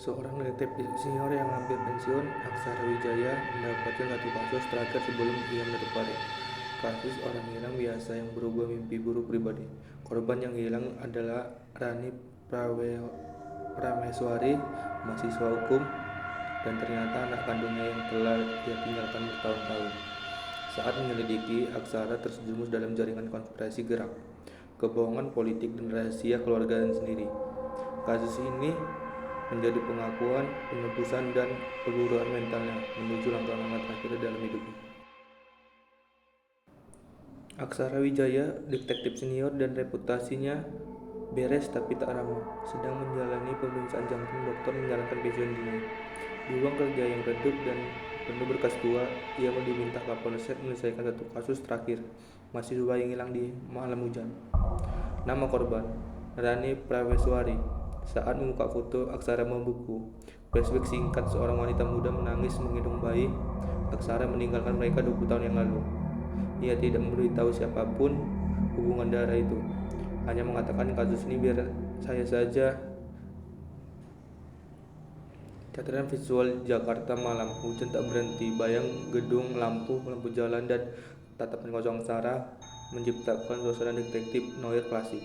Seorang detektif senior yang hampir pensiun, Aksara Wijaya, mendapatkan satu kasus terakhir sebelum ia menutup karir. Kasus orang hilang biasa yang berubah mimpi buruk pribadi. Korban yang hilang adalah Rani Prameswari, mahasiswa hukum, dan ternyata anak kandungnya yang telah dia tinggalkan bertahun-tahun. Saat menyelidiki, Aksara terjerumus dalam jaringan konspirasi gerak, kebohongan politik, dan rahasia keluarga sendiri. Kasus ini menjadi pengakuan, penebusan, dan perburuan mentalnya menuju langkah-langkah terakhir dalam hidupnya. Aksara Wijaya, detektif senior dan reputasinya beres tapi tak ramah, sedang menjalani pemeriksaan jantung. Dokter menyarankan pensiun dini. Di ruang kerja yang redup dan penuh berkas tua, ia diminta Kapolsek menyelesaikan satu kasus terakhir, mahasiswa yang hilang di malam hujan. Nama korban, Rani Praweswari. Saat membuka foto, Aksara membuku. Flashback singkat seorang wanita muda menangis menggendong bayi. Aksara meninggalkan mereka 20 tahun yang lalu. Ia tidak memberitahu siapapun hubungan darah itu. Hanya mengatakan kasus ini biar saya saja. Catatan visual Jakarta malam, hujan tak berhenti, bayang gedung, lampu jalan, dan tatapan kosong Aksara menciptakan suasana detektif noir klasik.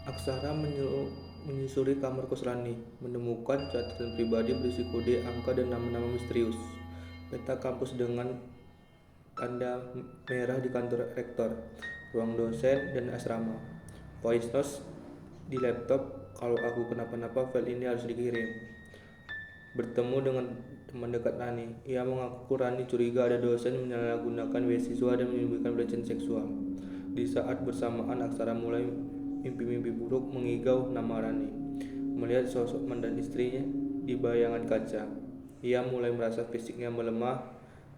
Aksara menyusuri kamar kos Rani, menemukan catatan pribadi berisi kode, angka, dan nama-nama misterius. Peta kampus dengan tanda merah di kantor rektor, ruang dosen, dan asrama. Voice notes di laptop, kalau aku kenapa-napa file ini harus dikirim. Bertemu dengan teman dekat Rani, ia mengaku Rani curiga ada dosen menyalahgunakan beasiswa dan menimbulkan pelecehan seksual. Di saat bersamaan, Aksara mulai mimpi-mimpi buruk mengigau nama Rani. Melihat sosok mantan istrinya di bayangan kaca, ia mulai merasa fisiknya melemah,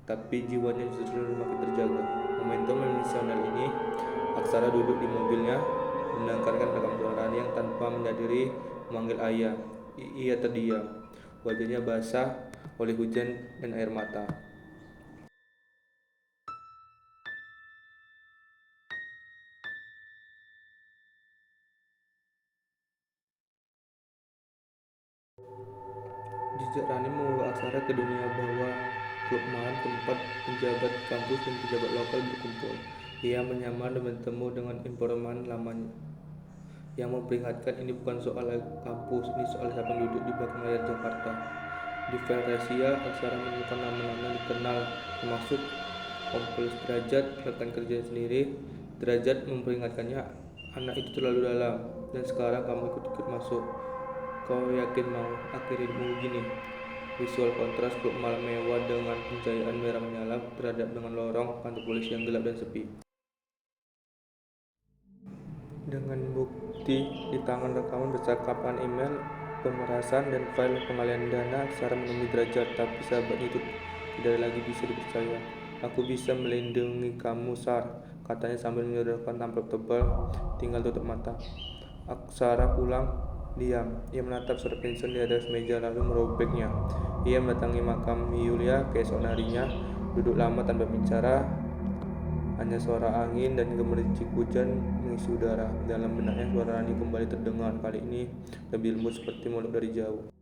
tapi jiwanya justru makin terjaga. Momentum emosional ini, Aksara duduk di mobilnya, mendengarkan rekam suara Rani yang tanpa menyadari memanggil ayah. Ia terdiam, wajahnya basah oleh hujan dan air mata. Jejak Rani membawa Aksara ke dunia bawah klub malam tempat penjabat kampus dan pejabat lokal berkumpul. Ia menyamar dan bertemu dengan informan lamanya yang memperingatkan ini bukan soal kampus, ini soal siapa yang duduk di belakang layar Jakarta. Di file rahasia, Aksara menemukan nama-nama yang dikenal, termasuk Kompol Derajat, rekan kerja sendiri. Derajat memperingatkannya, anak itu terlalu dalam, dan sekarang kamu ikut-ikut masuk. Kau yakin mau akhiri hidupmu begini? Visual kontras klub malam mewah dengan pencahayaan merah menyala terhadap dengan lorong kantor polisi yang gelap dan sepi. Dengan bukti di tangan, rekaman percakapan, email pemerasan, dan file pengalihan dana, Aksara menemui Derajat, tapi sahabatnya itu tidak lagi bisa dipercaya. Aku bisa melindungi kamu, Sar, katanya sambil menyodorkan amplop tebal. Tinggal tutup mata. Aksara pulang diam. Ia menatap surat pensiun di atas meja lalu merobeknya. Ia mendatangi makam Yulia keesokan harinya, duduk lama tanpa bicara. Hanya suara angin dan gemericik hujan mengisi udara. Dalam benaknya suara Rani kembali terdengar, kali ini lebih lembut seperti meluk dari jauh.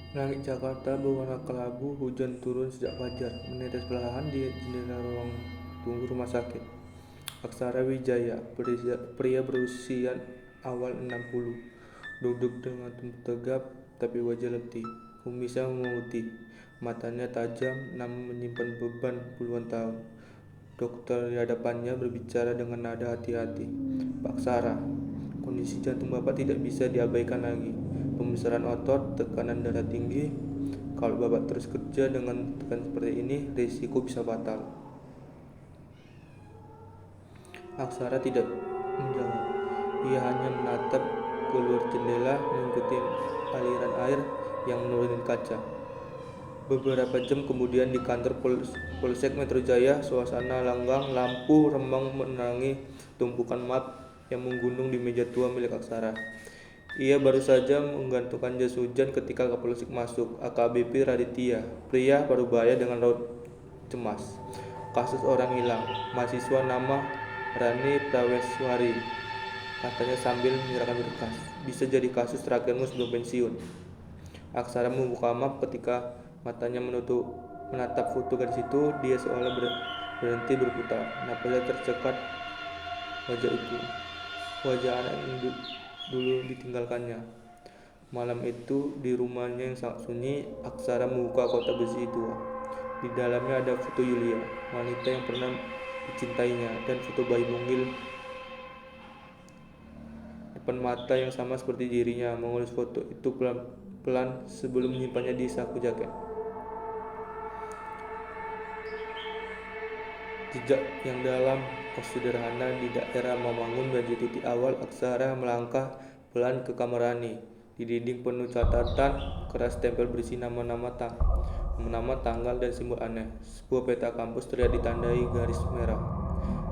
Langit Jakarta berwarna kelabu, hujan turun sejak fajar, menetes perlahan di jendela ruang tunggu rumah sakit. Aksara Wijaya, pria berusia awal 60, duduk dengan tubuh tegap tapi wajah letih, kumisnya memutih, matanya tajam namun menyimpan beban puluhan tahun. Dokter di hadapannya berbicara dengan nada hati-hati. Pak Aksara, kondisi jantung Bapak tidak bisa diabaikan lagi. Pembesaran otot, tekanan darah tinggi. Kalau Bapak terus kerja dengan tekanan seperti ini, risiko bisa fatal. Aksara tidak menjawab. Ia hanya menatap keluar jendela, mengikuti aliran air yang menuruni kaca. Beberapa jam kemudian di kantor Polsek Metro Jaya, suasana langgang, lampu remang menerangi tumpukan map yang menggunung di meja tua milik Aksara. Ia baru saja menggantungkan jas hujan ketika Kapolsek masuk. AKBP Raditya, pria parubaya dengan raut cemas. Kasus orang hilang, mahasiswa nama Rani Praweswari, katanya sambil menyerahkan berkas. Bisa jadi kasus terakhirmu sebelum pensiun. Aksara membuka map ketika matanya menatap foto gadis itu. Dia seolah berhenti berputar. Napasnya tercekat wajah itu, wajah anak yang dulu ditinggalkannya. Malam itu di rumahnya yang sangat sunyi, Aksara membuka kotak besi itu. Di dalamnya ada foto Yulia, wanita yang pernah dicintainya, dan foto bayi mungil depan mata yang sama seperti dirinya. Mengulis foto itu pelan-pelan sebelum menyimpannya di saku jaket. Jejak yang dalam, kos sederhana di daerah Mamangun menjadi titik awal Aksara melangkah pelan ke kamar Rani. Di dinding penuh catatan keras tempel berisi nama-nama, tanggal, dan simbol aneh. Sebuah peta kampus terlihat ditandai garis merah.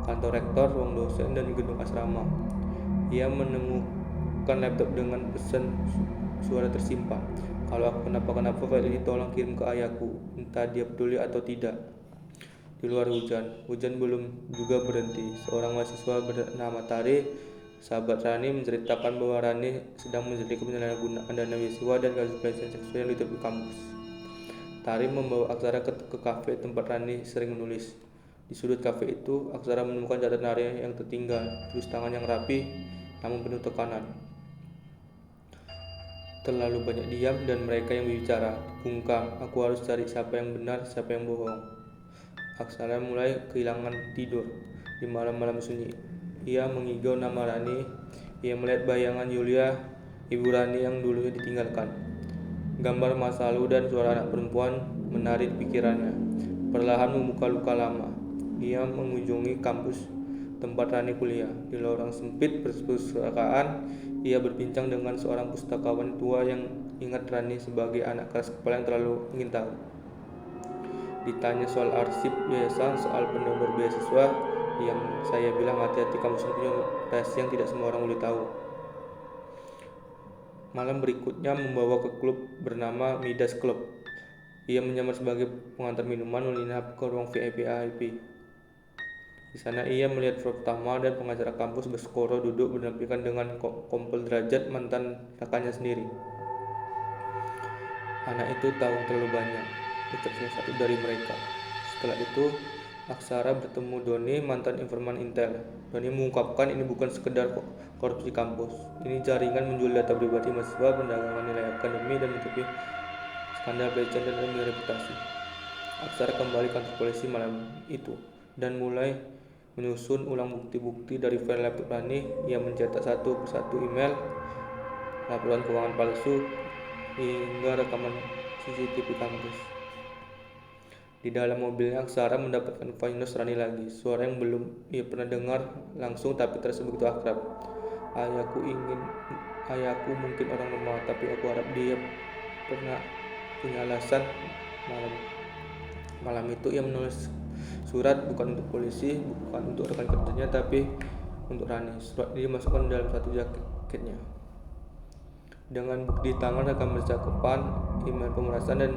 Kantor rektor, ruang dosen, dan gedung asrama. Ia menemukan laptop dengan pesan suara tersimpan. Kalau aku kenapa-kenapa, file ini tolong kirim ke ayahku, entah dia peduli atau tidak. Di luar hujan belum juga berhenti. Seorang mahasiswa bernama Tari, sahabat Rani, menceritakan bahwa Rani sedang menyelidiki penyalahgunaan dana beasiswa dan kasus pelecehan seksual yang ditutup di kampus. Tari membawa Aksara ke kafe tempat Rani sering menulis. Di sudut kafe itu, Aksara menemukan catatan Rani yang tertinggal, tulis tangan yang rapi namun penuh tekanan. Terlalu banyak diam dan mereka yang berbicara. Bungkam, aku harus cari siapa yang benar, siapa yang bohong. Aksara mulai kehilangan tidur di malam-malam sunyi. Ia mengigau nama Rani. Ia melihat bayangan Yulia, ibu Rani yang dulunya ditinggalkan. Gambar masa lalu dan suara anak perempuan menarik pikirannya. Perlahan membuka luka lama. Ia mengunjungi kampus tempat Rani kuliah. Di lorong sempit perpustakaan, ia berbincang dengan seorang pustakawan tua yang ingat Rani sebagai anak keras kepala yang terlalu ingin tahu. Ditanya soal arsip yayasan, soal pendonor beasiswa, yang saya bilang hati-hati, kamu punya rahasia yang tidak semua orang boleh tahu. Malam berikutnya membawa ke klub bernama Midas Club. Ia menyamar sebagai pengantar minuman, menginap ke ruang VIP. Di sana ia melihat pertama dan pengacara kampus berskoro duduk berdampingan dengan kompol derajat, mantan rekannya sendiri. Anak itu tahu terlalu banyak, ucap salah satu dari mereka. Setelah itu, Aksara bertemu Doni, mantan informan Intel. Doni mengungkapkan ini bukan sekedar korupsi kampus. Ini jaringan menjual data pribadi mahasiswa, perdagangan nilai akademi, dan menutupi skandal pelecehan dan reputasi. Aksara kembali kantor polisi malam itu dan mulai menyusun ulang bukti-bukti dari file laptop Rani. Ia mencetak satu persatu email, laporan keuangan palsu, hingga rekaman CCTV kampus. Di dalam mobilnya, Aksara mendapatkan voice Rani lagi, suara yang belum ia pernah dengar langsung tapi terasa begitu akrab. Ayahku mungkin orang lemah, tapi aku harap dia pernah punya alasan. Malam itu ia menulis surat bukan untuk polisi, bukan untuk rekan kerjanya, tapi untuk Rani. Surat ini dimasukkan dalam satu jaketnya. Dengan bukti tangan, rekam percakapan, email pemerasan, dan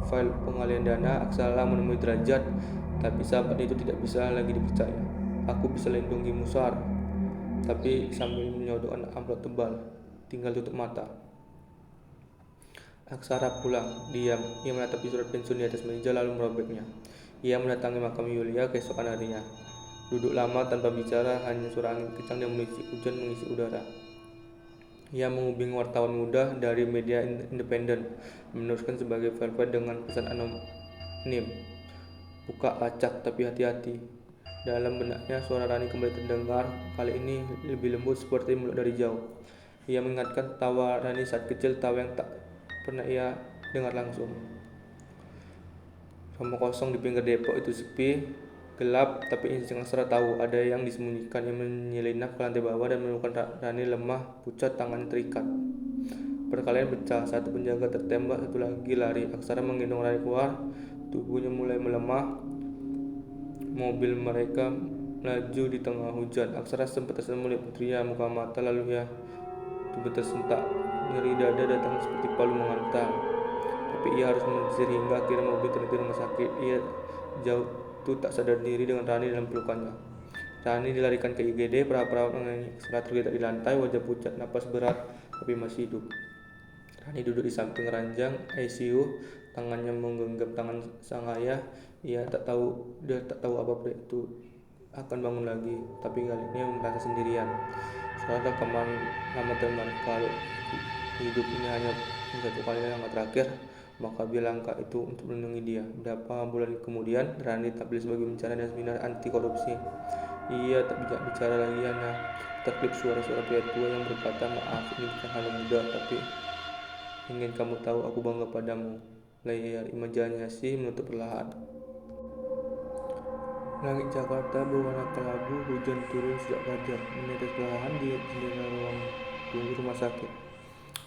file pengalian dana, Aksara menemui derajat, tapi sahabat itu tidak bisa lagi dipercaya. Aku bisa lindungimu, Sar, tapi sambil menyodorkan amplop tebal. Tinggal tutup mata. Aksara pulang, diam. Ia menatapi surat pensiun di atas meja lalu merobeknya. Ia mendatangi makam Yulia keesokan harinya. Duduk lama tanpa bicara, hanya suara angin kencang dan mengisi hujan mengisi udara. Ia menghubungi wartawan muda dari media independen, meneruskan sebagai file dengan pesan anonim. Buka acak tapi hati-hati. Dalam benaknya suara Rani kembali terdengar, kali ini lebih lembut seperti mulut dari jauh. Ia mengingatkan tawa Rani saat kecil, tawa yang tak pernah ia dengar langsung. Rumah kosong di pinggir Depok itu sepi, gelap, tapi insting Aksara tahu ada yang disembunyikan. Ia menyelinap ke lantai bawah dan menemukan Rani lemah, pucat, tangannya terikat. Perkelahian pecah, satu penjaga tertembak, satu lagi lari. Aksara menggendong Rani keluar, tubuhnya mulai melemah. Mobil mereka melaju di tengah hujan. Aksara sempat tersenyum melihat putrinya, muka mata lalu ia tubuh tersentak. Nyeri dada datang seperti palu menghantam. Tapi ia harus mengisir hingga akhirnya mobil terhenti di rumah sakit. Ia jatuh tak sadar diri dengan Rani dalam pelukannya. Rani dilarikan ke IGD, perawat menangani. Aksara tergeletak di lantai, wajah pucat, napas berat, tapi masih hidup. Rani duduk di samping ranjang ICU, tangannya menggenggam tangan sang ayah. Dia tak tahu apa itu akan bangun lagi, tapi kali ini merasa sendirian. Seolah rekaman lama teman, kalau hidupnya hanya satu kali yang terakhir, maka dia langkah itu untuk melindungi dia. Beberapa bulan kemudian, Rani tampil sebagai pembicara dan seminar anti korupsi. Ia tak bisa bicara lagi, hanya terklip suara-suara pria tua yang berkata, "Maaf, ini bukan hal mudah, tapi ingin kamu tahu aku bangga padamu." Layar imajinasi menutup perlahan. Langit Jakarta berwarna kelabu, hujan turun sejak fajar, menetes perlahan di jendela ruang tunggu rumah sakit.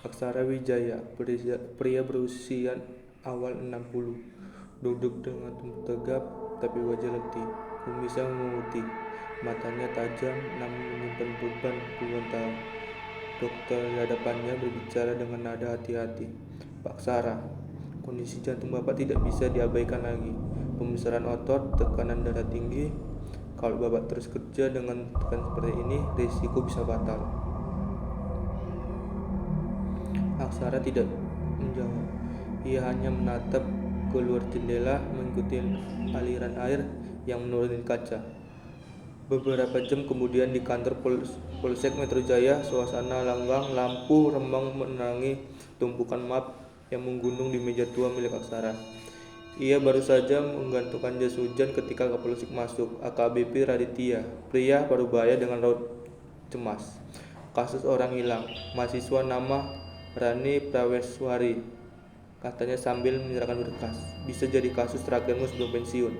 Aksara Wijaya, pria berusia awal 60, duduk dengan tegap tapi wajah letih, kumisnya memutih, matanya tajam namun menyimpan beban puluhan tahun. Dokter di hadapannya berbicara dengan nada hati-hati. "Pak Aksara, kondisi jantung Bapak tidak bisa diabaikan lagi. Pembesaran otot, tekanan darah tinggi. Kalau Bapak terus kerja dengan tekanan seperti ini, risiko bisa fatal." Aksara tidak menjawab. Ia hanya menatap keluar jendela, mengikuti aliran air yang menuruni kaca. Beberapa jam kemudian di kantor Polsek Metro Jaya, suasana langgang, lampu remang menerangi tumpukan map yang menggunung di meja tua milik Aksara. Ia baru saja menggantungkan jas hujan ketika Kapolsek masuk. AKBP Raditya, pria Parubaya dengan raut cemas. "Kasus orang hilang, mahasiswa nama Rani Praweswari," katanya sambil menyerahkan berkas. "Bisa jadi kasus terakhirmu sebelum pensiun."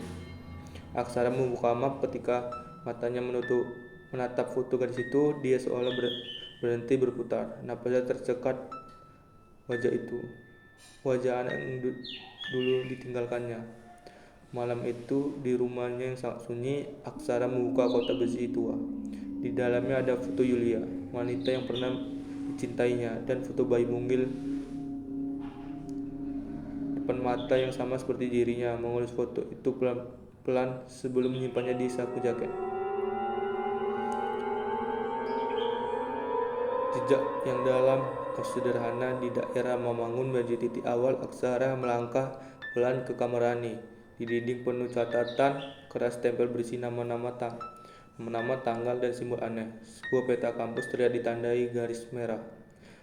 Aksara membuka map ketika matanya menatap foto gadis itu. Dia seolah berhenti berputar. Napasnya tercekat. Wajah itu, wajah anak yang dulu ditinggalkannya. Malam itu di rumahnya yang sangat sunyi, Aksara membuka kotak besi tua. Di dalamnya ada foto Yulia, wanita yang pernah dicintainya, dan foto bayi mungil depan mata yang sama seperti dirinya. Mengelus foto itu pelan-pelan sebelum menyimpannya di saku jaket. Jejak yang dalam, sederhana di daerah Mamangun menjadi titik awal. Aksara melangkah pelan ke kamar Rani. Di dinding penuh catatan keras tempel berisi nama-nama, tanggal, dan simbol aneh. Sebuah peta kampus terlihat ditandai garis merah.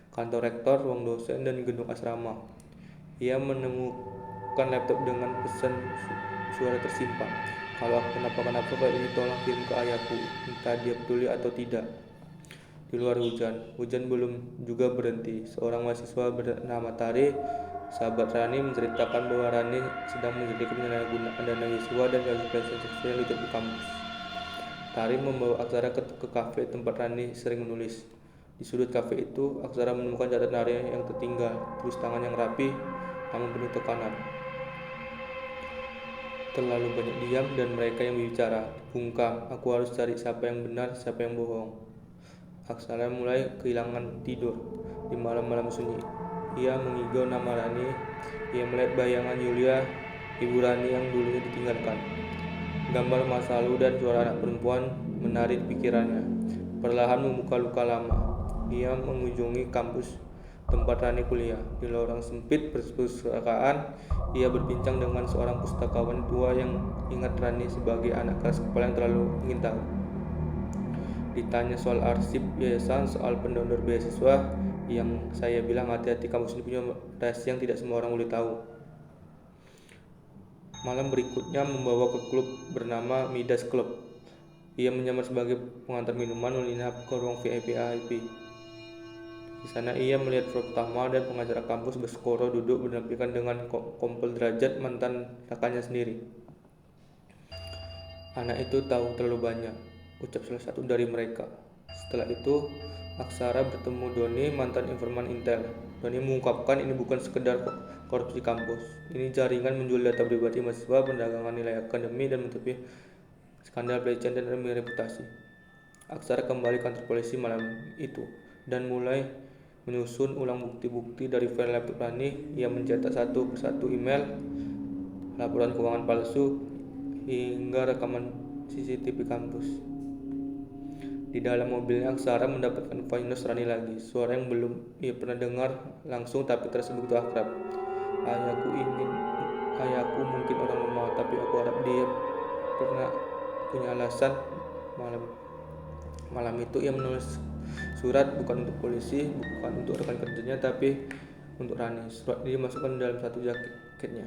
Kantor rektor, ruang dosen, dan gedung asrama. Ia menemukan laptop dengan pesan suara tersimpan. "Kalau aku kenapa-kenapa file ini tolong kirim ke ayahku, entah dia peduli atau tidak." Di luar hujan belum juga berhenti. Seorang mahasiswa bernama Tari, sahabat Rani, menceritakan bahwa Rani sedang menyelidiki penyalahgunaan dana siswa dan kasus pelecehan seksual yang di kampus. Tari membawa Aksara ke kafe tempat Rani sering menulis. Di sudut kafe itu, Aksara menemukan catatan Rani yang tertinggal, tulis tangan yang rapi namun penuh tekanan. "Terlalu banyak diam dan mereka yang berbicara. Bungkam, aku harus cari siapa yang benar, siapa yang bohong." Aksara mulai kehilangan tidur di malam-malam sunyi. Ia mengigau nama Rani. Ia melihat bayangan Yulia, ibu Rani yang dulunya ditinggalkan. Gambar masa lalu dan suara anak perempuan menari di pikirannya. Perlahan membuka luka lama. Ia mengunjungi kampus tempat Rani kuliah. Di lorong sempit perpustakaan, ia berbincang dengan seorang pustakawan tua yang ingat Rani sebagai anak keras kepala yang terlalu ingin tahu. Ditanya soal arsip yayasan, soal pendonor beasiswa, yang saya bilang, "Hati-hati, kampus ini punya rahasia yang tidak semua orang boleh tahu." Malam berikutnya membawa ke klub bernama Midas Club. Ia menyamar sebagai pengantar minuman, menginap ke ruang VIP. Di sana ia melihat Prof. Tama dan pengacara kampus berskoro duduk berdampingan dengan Kompol Derajat, mantan rekannya sendiri. "Anak itu tahu terlalu banyak," ucap salah satu dari mereka. Setelah itu, Aksara bertemu Doni, mantan informan Intel. Doni mengungkapkan ini bukan sekedar korupsi kampus. Ini jaringan menjual data pribadi mahasiswa, perdagangan nilai akademi, dan menutupi skandal pelecehan dan reputasi. Aksara kembali kantor polisi malam itu dan mulai menyusun ulang bukti-bukti dari file laptop Rani. Ia mencetak satu persatu email, laporan keuangan palsu, hingga rekaman CCTV kampus. Di dalam mobilnya Aksara mendapatkan voice Rani lagi, suara yang belum ia pernah dengar langsung tapi terasa begitu akrab. Ayahku mungkin orang lemah, tapi aku harap dia pernah punya alasan. Malam itu ia menulis surat bukan untuk polisi, bukan untuk rekan kerjanya, tapi untuk Rani. Surat ini dimasukkan dalam satu jaketnya.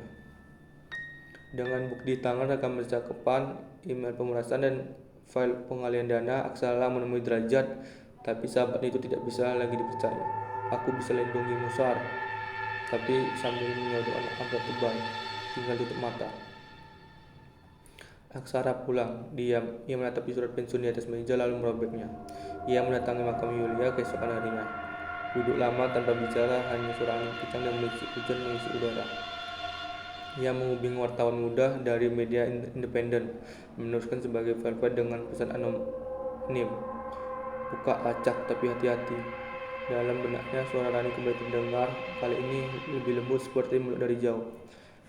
Dengan bukti di tangan, rekam percakapan, email pemerasan, dan file pengalian dana, Aksara menemui Derajat, tapi sahabat itu tidak bisa lagi dipercaya. Aku bisa lindungimu, Sar, tapi sambil menyodok agak tebal, tinggal tutup mata. Aksara pulang, diam. Ia menatapi surat pensiun di atas meja lalu merobeknya. Ia mendatangi makam Yulia keesokan harinya. Duduk lama tanpa bicara, hanya suara angin kencang dan hujan mengisi udara. Ia menghubungi wartawan muda dari media independen, meneruskan sebagai file dengan pesan anonim. Buka acak tapi hati-hati. Dalam benaknya suara Rani kembali terdengar, kali ini lebih lembut seperti mulut dari jauh.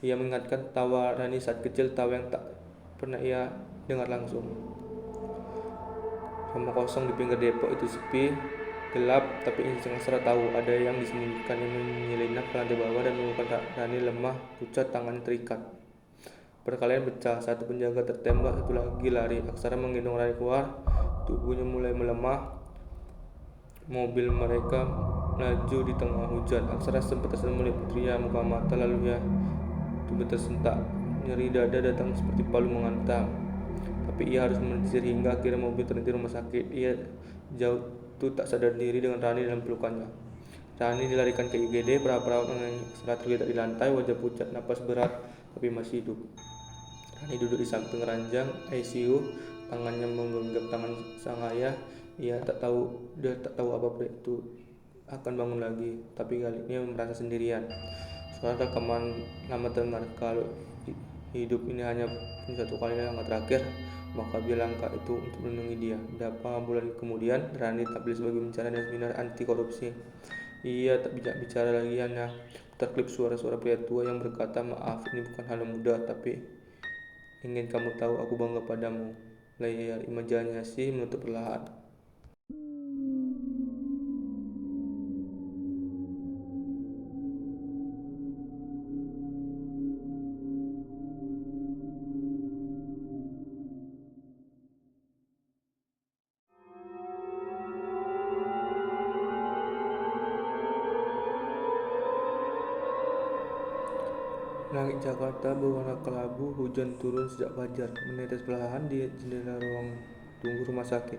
Ia mengingatkan tawa Rani saat kecil, tawa yang tak pernah ia dengar langsung. Rumah kosong di pinggir Depok itu sepi, gelap, tapi Aksara tahu ada yang disembunyikan. Yang menyelinap ke lantai bawah dan menemukan Rani lemah, pucat, tangannya terikat. Perkelahian pecah, satu penjaga tertembak, satu lagi lari. Aksara menggendong Rani keluar, tubuhnya mulai melemah. Mobil mereka melaju di tengah hujan. Aksara sempat tersenyum melihat putrinya, muka mata, lalu ia tubuh tersentak. Nyeri dada datang seperti palu menghantam, tapi ia harus menjerit hingga akhirnya mobil terhenti rumah sakit. Ia jatuh tak sadar diri dengan Rani dalam pelukannya. Rani dilarikan ke IGD, perawat menangis. Aksara tergeletak di lantai, wajah pucat, napas berat, tapi masih hidup. Rani duduk di samping ranjang ICU, tangannya menggenggam tangan sang ayah. Dia tak tahu apa itu akan bangun lagi, tapi kali ini merasa sendirian. Suara rekaman lama terdengar. Kalau hidup ini hanya punya satu kali langkah terakhir, maka dia langkah itu untuk melindungi dia. Beberapa bulan kemudian, Rani tampil sebagai pembicara dan seminar anti korupsi. Ia tak bicara lagi, hanya terklip suara-suara pria tua yang berkata, "Maaf, ini bukan hal yang mudah, tapi ingin kamu tahu aku bangga padamu." Layar imajinasi menutup perlahan. Langit Jakarta berwarna kelabu, hujan turun sejak fajar, menetes perlahan di jendela ruang tunggu rumah sakit.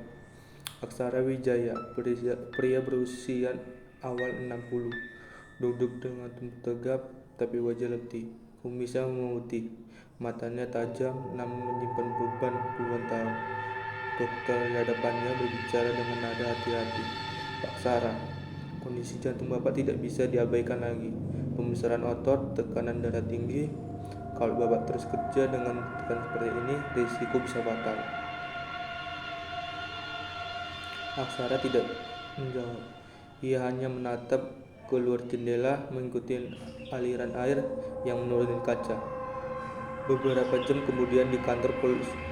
Aksara Wijaya, pria berusia awal 60, duduk dengan tubuh tegap tapi wajah letih. Kumisnya memutih, matanya tajam namun menyimpan beban puluhan tahun. Dokter di hadapannya berbicara dengan nada hati-hati. "Pak Sara, kondisi jantung Bapak tidak bisa diabaikan lagi. Pembesaran otot, tekanan darah tinggi. Kalau Bapak terus kerja dengan tekanan seperti ini, risiko bisa fatal." Aksara tidak menjawab. Ia hanya menatap keluar jendela, mengikuti aliran air yang menuruni kaca. Beberapa jam kemudian di kantor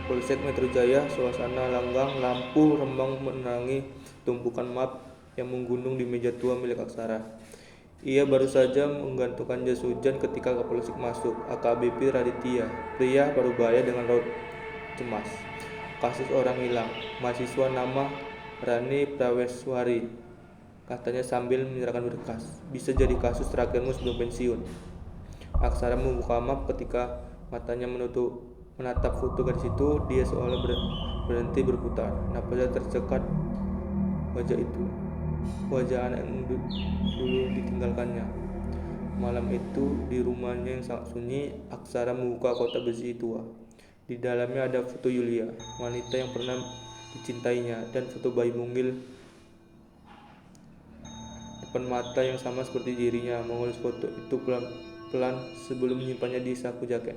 Polsek Metro Jaya, suasana langgang, lampu rembang menerangi tumpukan map yang menggunung di meja tua milik Aksara. Ia baru saja menggantungkan jas hujan ketika Kapolsek masuk. AKBP Raditya, pria Parubaya dengan raut cemas. "Kasus orang hilang, mahasiswa nama Rani Praweswari," katanya sambil menyerahkan berkas. "Bisa jadi kasus terakhirmu sebelum pensiun." Aksara membuka map. Ketika matanya menatap foto gadis itu, dia seolah berhenti berputar. Napasnya tercekat. Wajah anak yang dulu ditinggalkannya. Malam itu di rumahnya yang sangat sunyi, Aksara membuka kotak besi tua. Di dalamnya ada foto Yulia, wanita yang pernah dicintainya, dan foto bayi mungil tatapan mata yang sama seperti dirinya, mengelus foto itu pelan-pelan sebelum menyimpannya di saku jaket.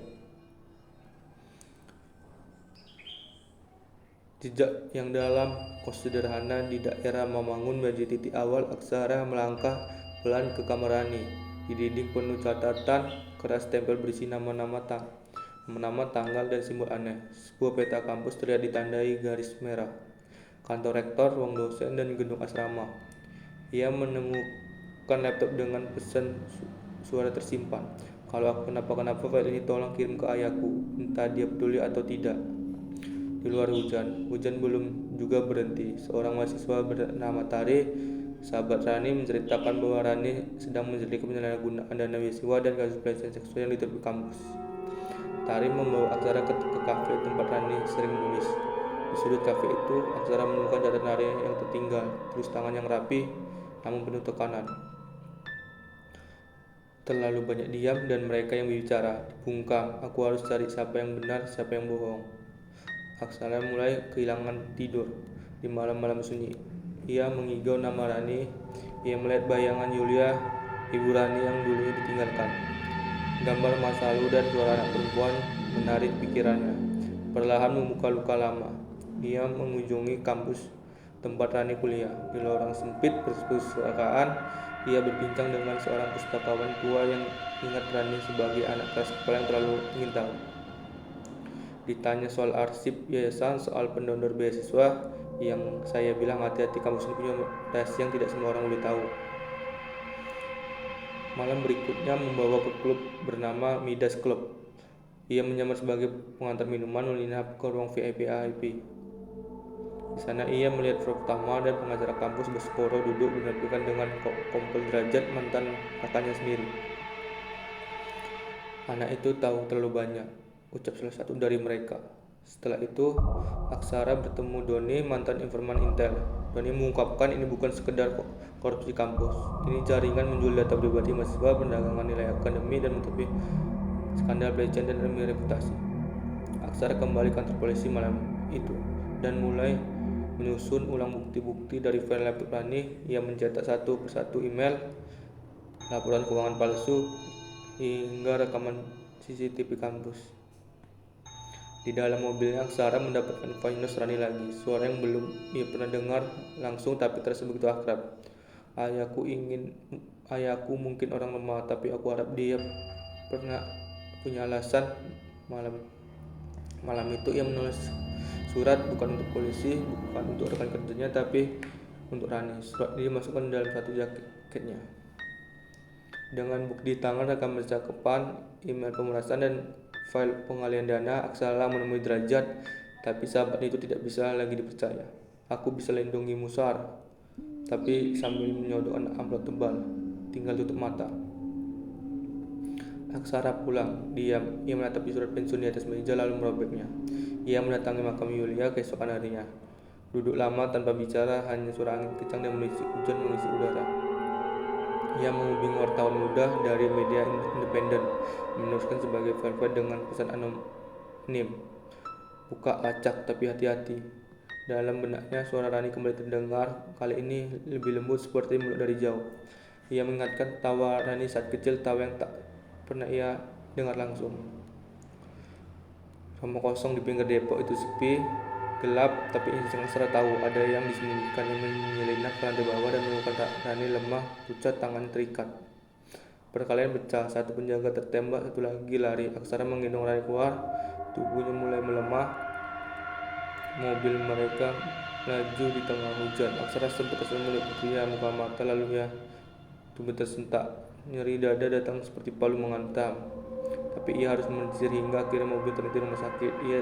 Jejak yang dalam, kos sederhana di daerah Mamangun menjadi titik awal Aksara melangkah pelan ke kamar Rani. Di dinding penuh catatan keras tempel berisi nama-nama tanggal dan simbol aneh. Sebuah peta kampus terlihat ditandai garis merah. Kantor rektor, ruang dosen, dan gedung asrama. Ia menemukan laptop dengan pesan suara tersimpan. Kalau aku kenapa-kenapa, file ini tolong kirim ke ayahku, entah dia peduli atau tidak. Di luar hujan belum juga berhenti. Seorang mahasiswa bernama Tari, sahabat Rani, menceritakan bahwa Rani sedang menjeliti penyalahgunaan dana beasiswa dan kasus pelecehan seksual yang diterima kampus. Tari membawa Aksara ke kafe tempat Rani sering menulis. Di sudut kafe itu, Aksara menemukan catatan Rani yang tertinggal, tulis tangan yang rapi namun penuh tekanan. Terlalu banyak diam dan mereka yang berbicara. Dibungkam, aku harus cari siapa yang benar, siapa yang bohong. Aksara mulai kehilangan tidur di malam-malam sunyi. Ia mengigau nama Rani. Ia melihat bayangan Yulia, ibu Rani yang dulunya ditinggalkan. Gambar masa lalu dan suara anak perempuan menarik pikirannya. Perlahan membuka luka lama. Ia mengunjungi kampus tempat Rani kuliah. Di lorong sempit perpustakaan, ia berbincang dengan seorang pustakawan tua yang ingat Rani sebagai anak keras kepala yang terlalu ingin tahu. Ditanya soal arsip yayasan, soal pendonor beasiswa, yang saya bilang hati-hati, kampus ini punya rahasia yang tidak semua orang boleh tahu. Malam berikutnya membawa ke klub bernama Midas Club. Ia menyamar sebagai pengantar minuman, menginap ke ruang VIP. Di sana ia melihat Prof. Tama dan pengacara kampus bersekoro duduk berdampingan dengan kompol derajat mantan kakaknya sendiri. Anak itu tahu terlalu banyak, ucap salah satu dari mereka. Setelah itu, Aksara bertemu Doni, mantan informan Intel. Doni mengungkapkan ini bukan sekedar korupsi kampus. Ini jaringan menjual data pribadi mahasiswa, perdagangan nilai akademi, dan menutupi skandal pelecehan dan demi reputasi. Aksara kembali kantor polisi malam itu dan mulai menyusun ulang bukti-bukti dari file laptop Rani. Ia mencetak satu persatu email, laporan keuangan palsu, hingga rekaman CCTV kampus. Di dalam mobilnya, Aksara mendapatkan voice Rani lagi, suara yang belum ia pernah dengar langsung tapi terasa begitu akrab. Ayahku mungkin orang lemah, tapi aku harap dia pernah punya alasan. Malam itu ia menulis surat bukan untuk polisi, bukan untuk rekan kerjanya, tapi untuk Rani. Surat ini dimasukkan dalam satu jaketnya. Dengan bukti tangan, rekam percakapan, email pemerasan, dan file pengalian dana, Aksara menemui derajat, tapi sahabat itu tidak bisa lagi dipercaya. Aku bisa lindungimu, Sar, tapi sambil menyodorkan amplop tebal. Tinggal tutup mata. Aksara pulang, diam. Ia menatapi surat pensiun di atas meja lalu merobeknya. Ia mendatangi makam Yulia keesokan harinya. Duduk lama tanpa bicara, hanya suara angin kencang dan hujan mengisi udara. Ia menghubungi wartawan muda dari media independen, menuliskan sebagai file dengan pesan anonim. Buka acak, tapi hati-hati. Dalam benaknya suara Rani kembali terdengar, kali ini lebih lembut seperti mulut dari jauh. Ia mengingatkan tawa Rani saat kecil, tawa yang tak pernah ia dengar langsung. Rumah kosong di pinggir depok itu sepi, gelap, tapi Aksara tahu ada yang disembunyikan. Yang menyelinap ke lantai bawah dan menemukan Rani lemah, pucat, tangan terikat. Perkelahian pecah, satu penjaga tertembak, satu lagi lari. Aksara menggendong Rani keluar, tubuhnya mulai melemah. Mobil mereka melaju di tengah hujan. Aksara sempat kesal melihat putrinya, muka mata, lalu ia tubuh tersentak. Nyeri dada datang seperti palu menghantam, tapi ia harus menjir hingga akhirnya mobil terhenti di rumah sakit. Ia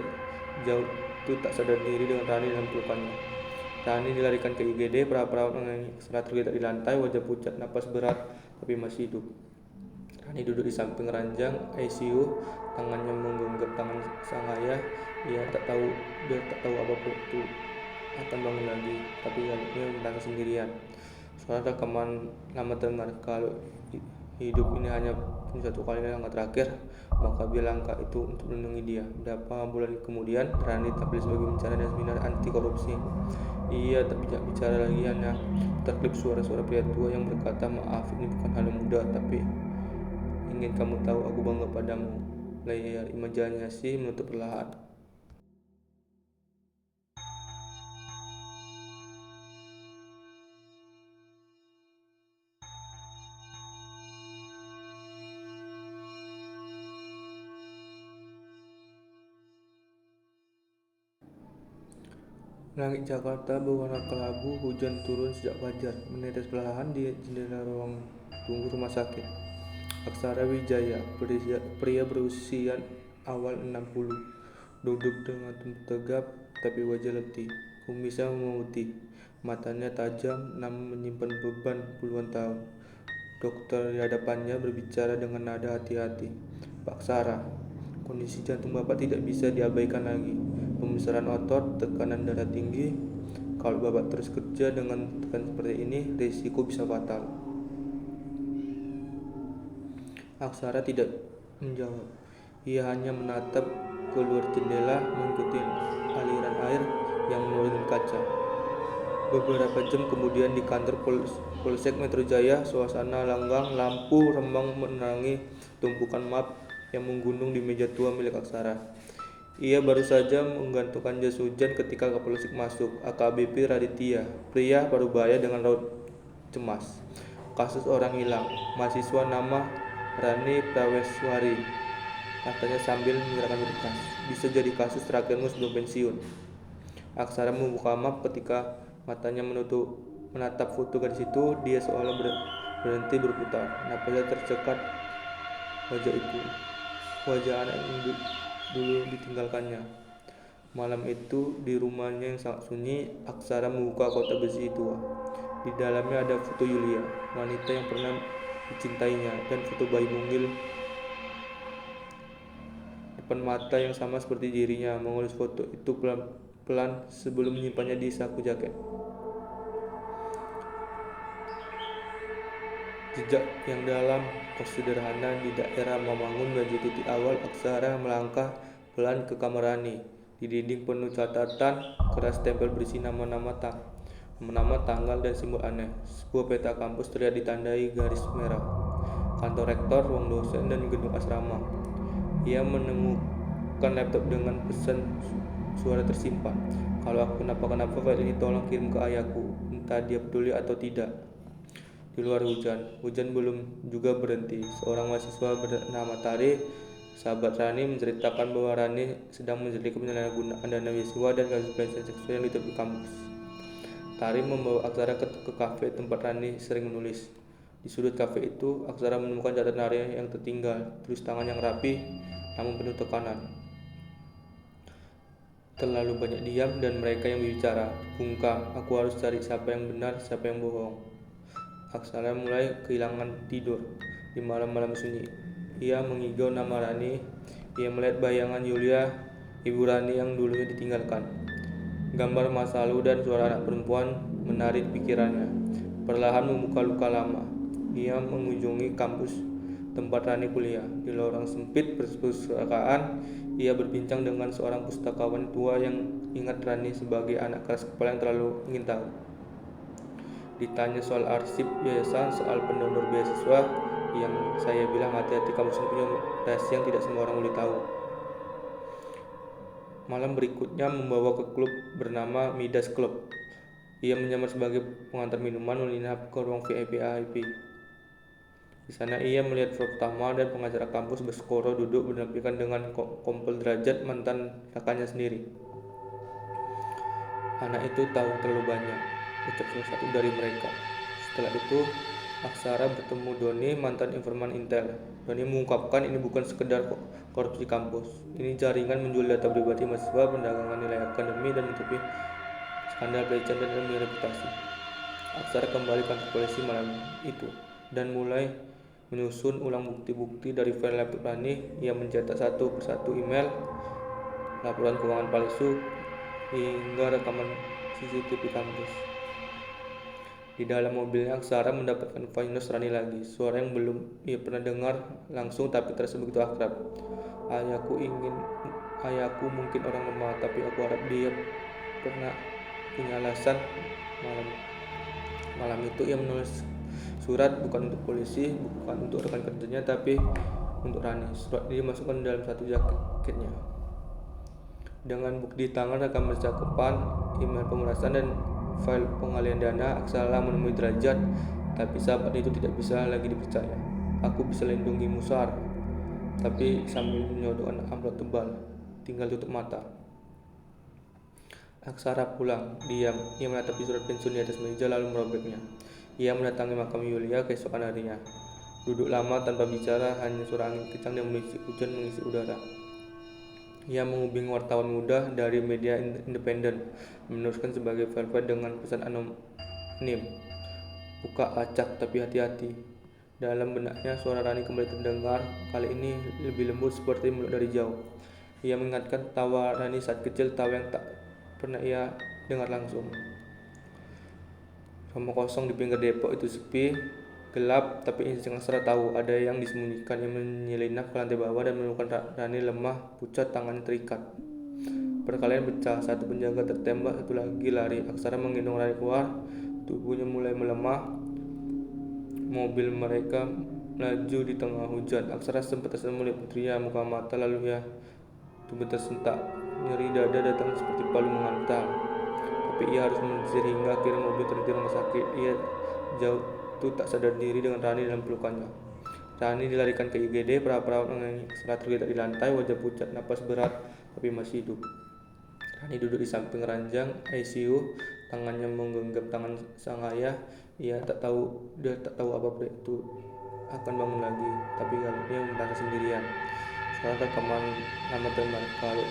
jauh itu tak sadar diri dengan Rani dalam pelukannya. Rani dilarikan ke IGD, perawat mengenai Aksara tergeletak di lantai, wajah pucat, napas berat, tapi masih hidup. Rani duduk di samping ranjang ICU, tangannya menggenggam tangan sang ayah. Dia tak tahu apapun itu akan bangun lagi, tapi galaknya menangis sendirian. Suara rekaman lama terdengar, kalau hidup ini hanya Ini satu kali langkah terakhir, maka biar langkah itu untuk melindungi dia. Beberapa bulan kemudian, Rani tampil sebagai pembicara dan seminar anti korupsi. Ia tak bicara lagi, hanya terklip suara-suara pria tua yang berkata, "Maaf, ini bukan hal yang mudah, tapi ingin kamu tahu aku bangga padamu." Layar imajinasi menutup perlahan. Langit Jakarta berwarna kelabu, hujan turun sejak fajar, menetes perlahan di jendela ruang tunggu rumah sakit. Aksara Wijaya, pria berusia awal 60, duduk dengan tegap tapi wajah letih. Kumisnya memutih, matanya tajam namun menyimpan beban puluhan tahun. Dokter di hadapannya berbicara dengan nada hati-hati. "Pak Aksara, kondisi jantung Bapak tidak bisa diabaikan lagi. Pembesaran otot, tekanan darah tinggi. Kalau Bapak terus kerja dengan tekanan seperti ini, risiko bisa fatal." Aksara tidak menjawab. Ia hanya menatap keluar jendela, mengikuti aliran air yang menurun kaca. Beberapa jam kemudian di kantor Polsek Metro Jaya, suasana langgang, lampu remang menerangi tumpukan map yang menggunung di meja tua milik Aksara. Ia baru saja menggantungkan jas hujan ketika Kapolsek masuk. AKBP Raditya, pria Parubaya dengan raut cemas. "Kasus orang hilang, mahasiswa nama Rani Praweswari," katanya sambil menggerakkan berkas. "Bisa jadi kasus terakhirmu sebelum pensiun." Aksara membuka map. Ketika matanya menatap foto gadis itu, dia seolah berhenti berputar. Napasnya tercekat wajah itu, wajah anak yang dulu ditinggalkannya. Malam itu di rumahnya yang sangat sunyi, Aksara membuka kotak besi tua. Di dalamnya ada foto Yulia, wanita yang pernah dicintainya, dan foto bayi mungil depan mata yang sama seperti dirinya. Mengelus foto itu pelan-pelan sebelum menyimpannya di saku jaket. Jejak yang dalam, kos sederhana di daerah Mamangun menjadi titik awal Aksara melangkah pelan ke kamar Rani. Di dinding penuh catatan keras tempel berisi nama-nama, tanggal, dan simbol aneh. Sebuah peta kampus terlihat ditandai garis merah. Kantor rektor, ruang dosen, dan gedung asrama. Ia menemukan laptop dengan pesan suara tersimpan. "Kalau aku kenapa-kenapa, file ini tolong kirim ke ayahku, entah dia peduli atau tidak." Di luar hujan belum juga berhenti. Seorang mahasiswa bernama Tari, sahabat Rani, menceritakan bahwa Rani sedang menyelidiki penyalahgunaan dana beasiswa dan kasus pelecehan seksual yang ditutup di kampus. Tari membawa Aksara ke kafe tempat Rani sering menulis. Di sudut kafe itu, Aksara menemukan catatan Rani yang tertinggal, tulis tangan yang rapi namun penuh tekanan. "Terlalu banyak diam dan mereka yang berbicara. Bungkam, aku harus cari siapa yang benar, siapa yang bohong." Aksara mulai kehilangan tidur di malam-malam sunyi. Ia mengigau nama Rani. Ia melihat bayangan Yulia, ibu Rani yang dulunya ditinggalkan. Gambar masa lalu dan suara anak perempuan menarik pikirannya. Perlahan membuka luka lama. Ia mengunjungi kampus tempat Rani kuliah. Di lorong sempit perpustakaan, ia berbincang dengan seorang pustakawan tua yang ingat Rani sebagai anak keras kepala yang terlalu ingin tahu. Ditanya soal arsip yayasan, soal pendonor beasiswa, yang saya bilang, "Hati-hati, kamu punya rahasia yang tidak semua orang boleh tahu." Malam berikutnya membawa ke klub bernama Midas Club. Ia menyamar sebagai pengantar minuman, menginap ke ruang VIP. Di sana ia melihat Pratama dan pengacara kampus berskoro duduk berdampingan dengan Kompol Derajat, mantan rekannya sendiri. "Anak itu tahu terlalu banyak," ucap salah satu dari mereka. Setelah itu, Aksara bertemu Doni, mantan informan Intel. Doni mengungkapkan ini bukan sekedar korupsi kampus. Ini jaringan menjual data pribadi mahasiswa, perdagangan nilai akademi, dan menutupi skandal pelecehan dan demi reputasi. Aksara kembali ke kantor polisi malam itu dan mulai menyusun ulang bukti-bukti dari file laptop Rani. Ia mencetak satu persatu email, laporan keuangan palsu, hingga rekaman CCTV kampus. Di dalam mobilnya, Aksara mendapatkan voice Rani lagi, suara yang belum ia pernah dengar langsung tapi terasa begitu akrab. Ayahku mungkin orang lemah, tapi aku harap dia pernah punya alasan. Malam malam itu ia menulis surat bukan untuk polisi, bukan untuk rekan kerjanya, tapi untuk Rani. Surat ini dimasukkan dalam satu jaketnya. Dengan bukti di tangan, rekam percakapan, email pemerasan, dan file pengalian dana, Aksara menemui Derajat, tapi sahabat itu tidak bisa lagi dipercaya. Aku bisa lindungimu, Sar, tapi sambil menyodorkan amplop tebal. Tinggal tutup mata. Aksara pulang, diam. Ia menatapi surat pensiun di atas meja lalu merobeknya. Ia mendatangi makam Yulia keesokan harinya. Duduk lama tanpa bicara, hanya suara angin kencang dan berisik hujan mengisi udara. Ia menghubungi wartawan muda dari media independen, meneruskan sebagai velvet dengan pesan anonim. Buka acak tapi hati-hati. Dalam benaknya suara Rani kembali terdengar, kali ini lebih lembut seperti mulut dari jauh. Ia mengingatkan tawa Rani saat kecil, tawa yang tak pernah ia dengar langsung. Rumah kosong di pinggir Depok itu sepi, gelap, tapi insting Aksara tahu ada yang disembunyikan. Ia menyelinap ke lantai bawah dan menemukan Rani lemah, pucat, tangannya terikat. Perkelahian pecah, satu penjaga tertembak, satu lagi lari. Aksara menggendong Rani keluar, tubuhnya mulai melemah. Mobil mereka melaju di tengah hujan. Aksara sempat tersenyum melihat putrinya, muka mata, lalu ia tubuh tersentak. Nyeri dada datang seperti palu menghantam. Tapi ia harus menyetir hingga akhirnya mobil terhenti rumah sakit. Ia jatuh tak sadar diri dengan Rani dalam pelukannya. Rani dilarikan ke IGD, perawat mengenai Aksara tergeletak di lantai, wajah pucat, napas berat, tapi masih hidup. Rani duduk di samping ranjang ICU, tangannya menggenggam tangan sang ayah. Dia tak tahu apa itu akan bangun lagi, tapi kali ini merasa sendirian. Sekarang rekaman nama teman, kalau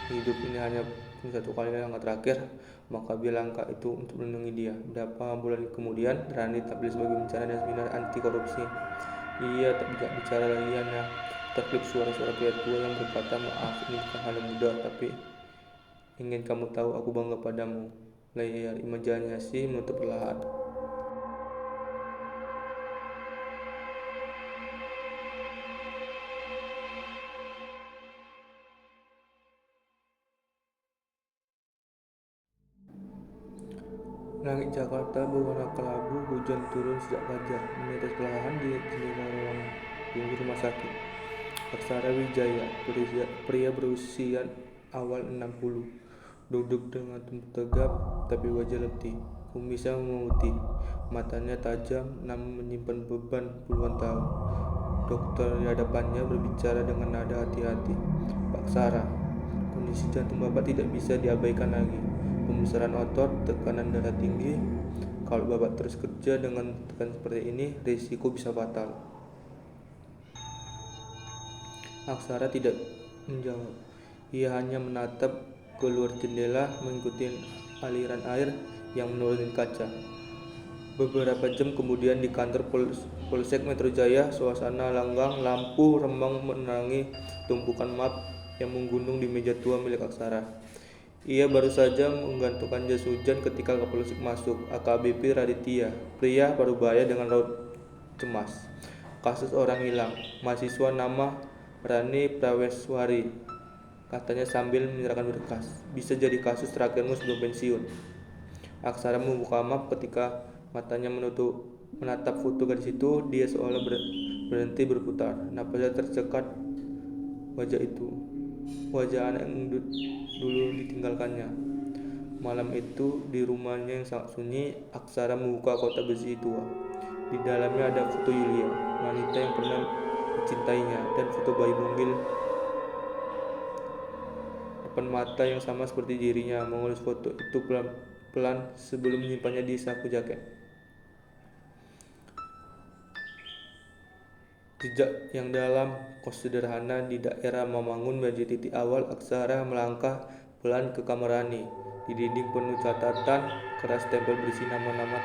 hidup ini hanya punya satu kali langkah terakhir, maka biar langkah itu untuk melindungi dia. Beberapa bulan kemudian, Rani tampil sebagai pembicara dan seminar anti korupsi. Ia tak bisa bicara lagi, hanya terklip suara-suara pria tua yang berkata, maaf, ini bukan hal yang mudah, tapi ingin kamu tahu aku bangga padamu. Layar imajinasi menutup perlahan. Langit Jakarta berwarna kelabu, hujan turun sejak fajar, menetes perlahan di jendela ruang tunggu rumah sakit. Aksara Wijaya, pria berusia awal 60, duduk dengan tubuh tegap tapi wajah letih. Kumisnya memutih, matanya tajam namun menyimpan beban puluhan tahun. Dokter di hadapannya berbicara dengan nada hati-hati. Pak Aksara, kondisi jantung Bapak tidak bisa diabaikan lagi. Pembesaran otot, tekanan darah tinggi. Kalau Bapak terus kerja dengan tekanan seperti ini, risiko bisa fatal. Aksara tidak menjawab. Ia hanya menatap keluar jendela, mengikuti aliran air yang menurun di kaca. Beberapa jam kemudian di kantor Polsek Metro Jaya, suasana langgang, lampu remang menerangi tumpukan map yang menggunung di meja tua milik Aksara. Ia baru saja menggantungkan jas hujan ketika Kapolsek masuk. AKBP Raditya, pria Parubaya dengan raut cemas. Kasus orang hilang, mahasiswa nama Rani Praweswari, katanya sambil menyerahkan berkas. Bisa jadi kasus terakhirmu sebelum pensiun. Aksara membuka map ketika matanya menatap foto gadis itu. Dia seolah berhenti berputar. Napasnya tercekat. Wajah anak yang dulu ditinggalkannya. Malam itu di rumahnya yang sangat sunyi, Aksara membuka kotak besi tua. Di dalamnya ada foto Yulia, wanita yang pernah mencintainya, dan foto bayi mungil depan mata yang sama seperti dirinya. Mengurus foto itu pelan-pelan sebelum menyimpannya di saku jaket. Jejak yang dalam, kos sederhana di daerah Mamangun menjadi titik awal. Aksara melangkah pelan ke kamar Rani. Di dinding penuh catatan keras tempel berisi nama-nama,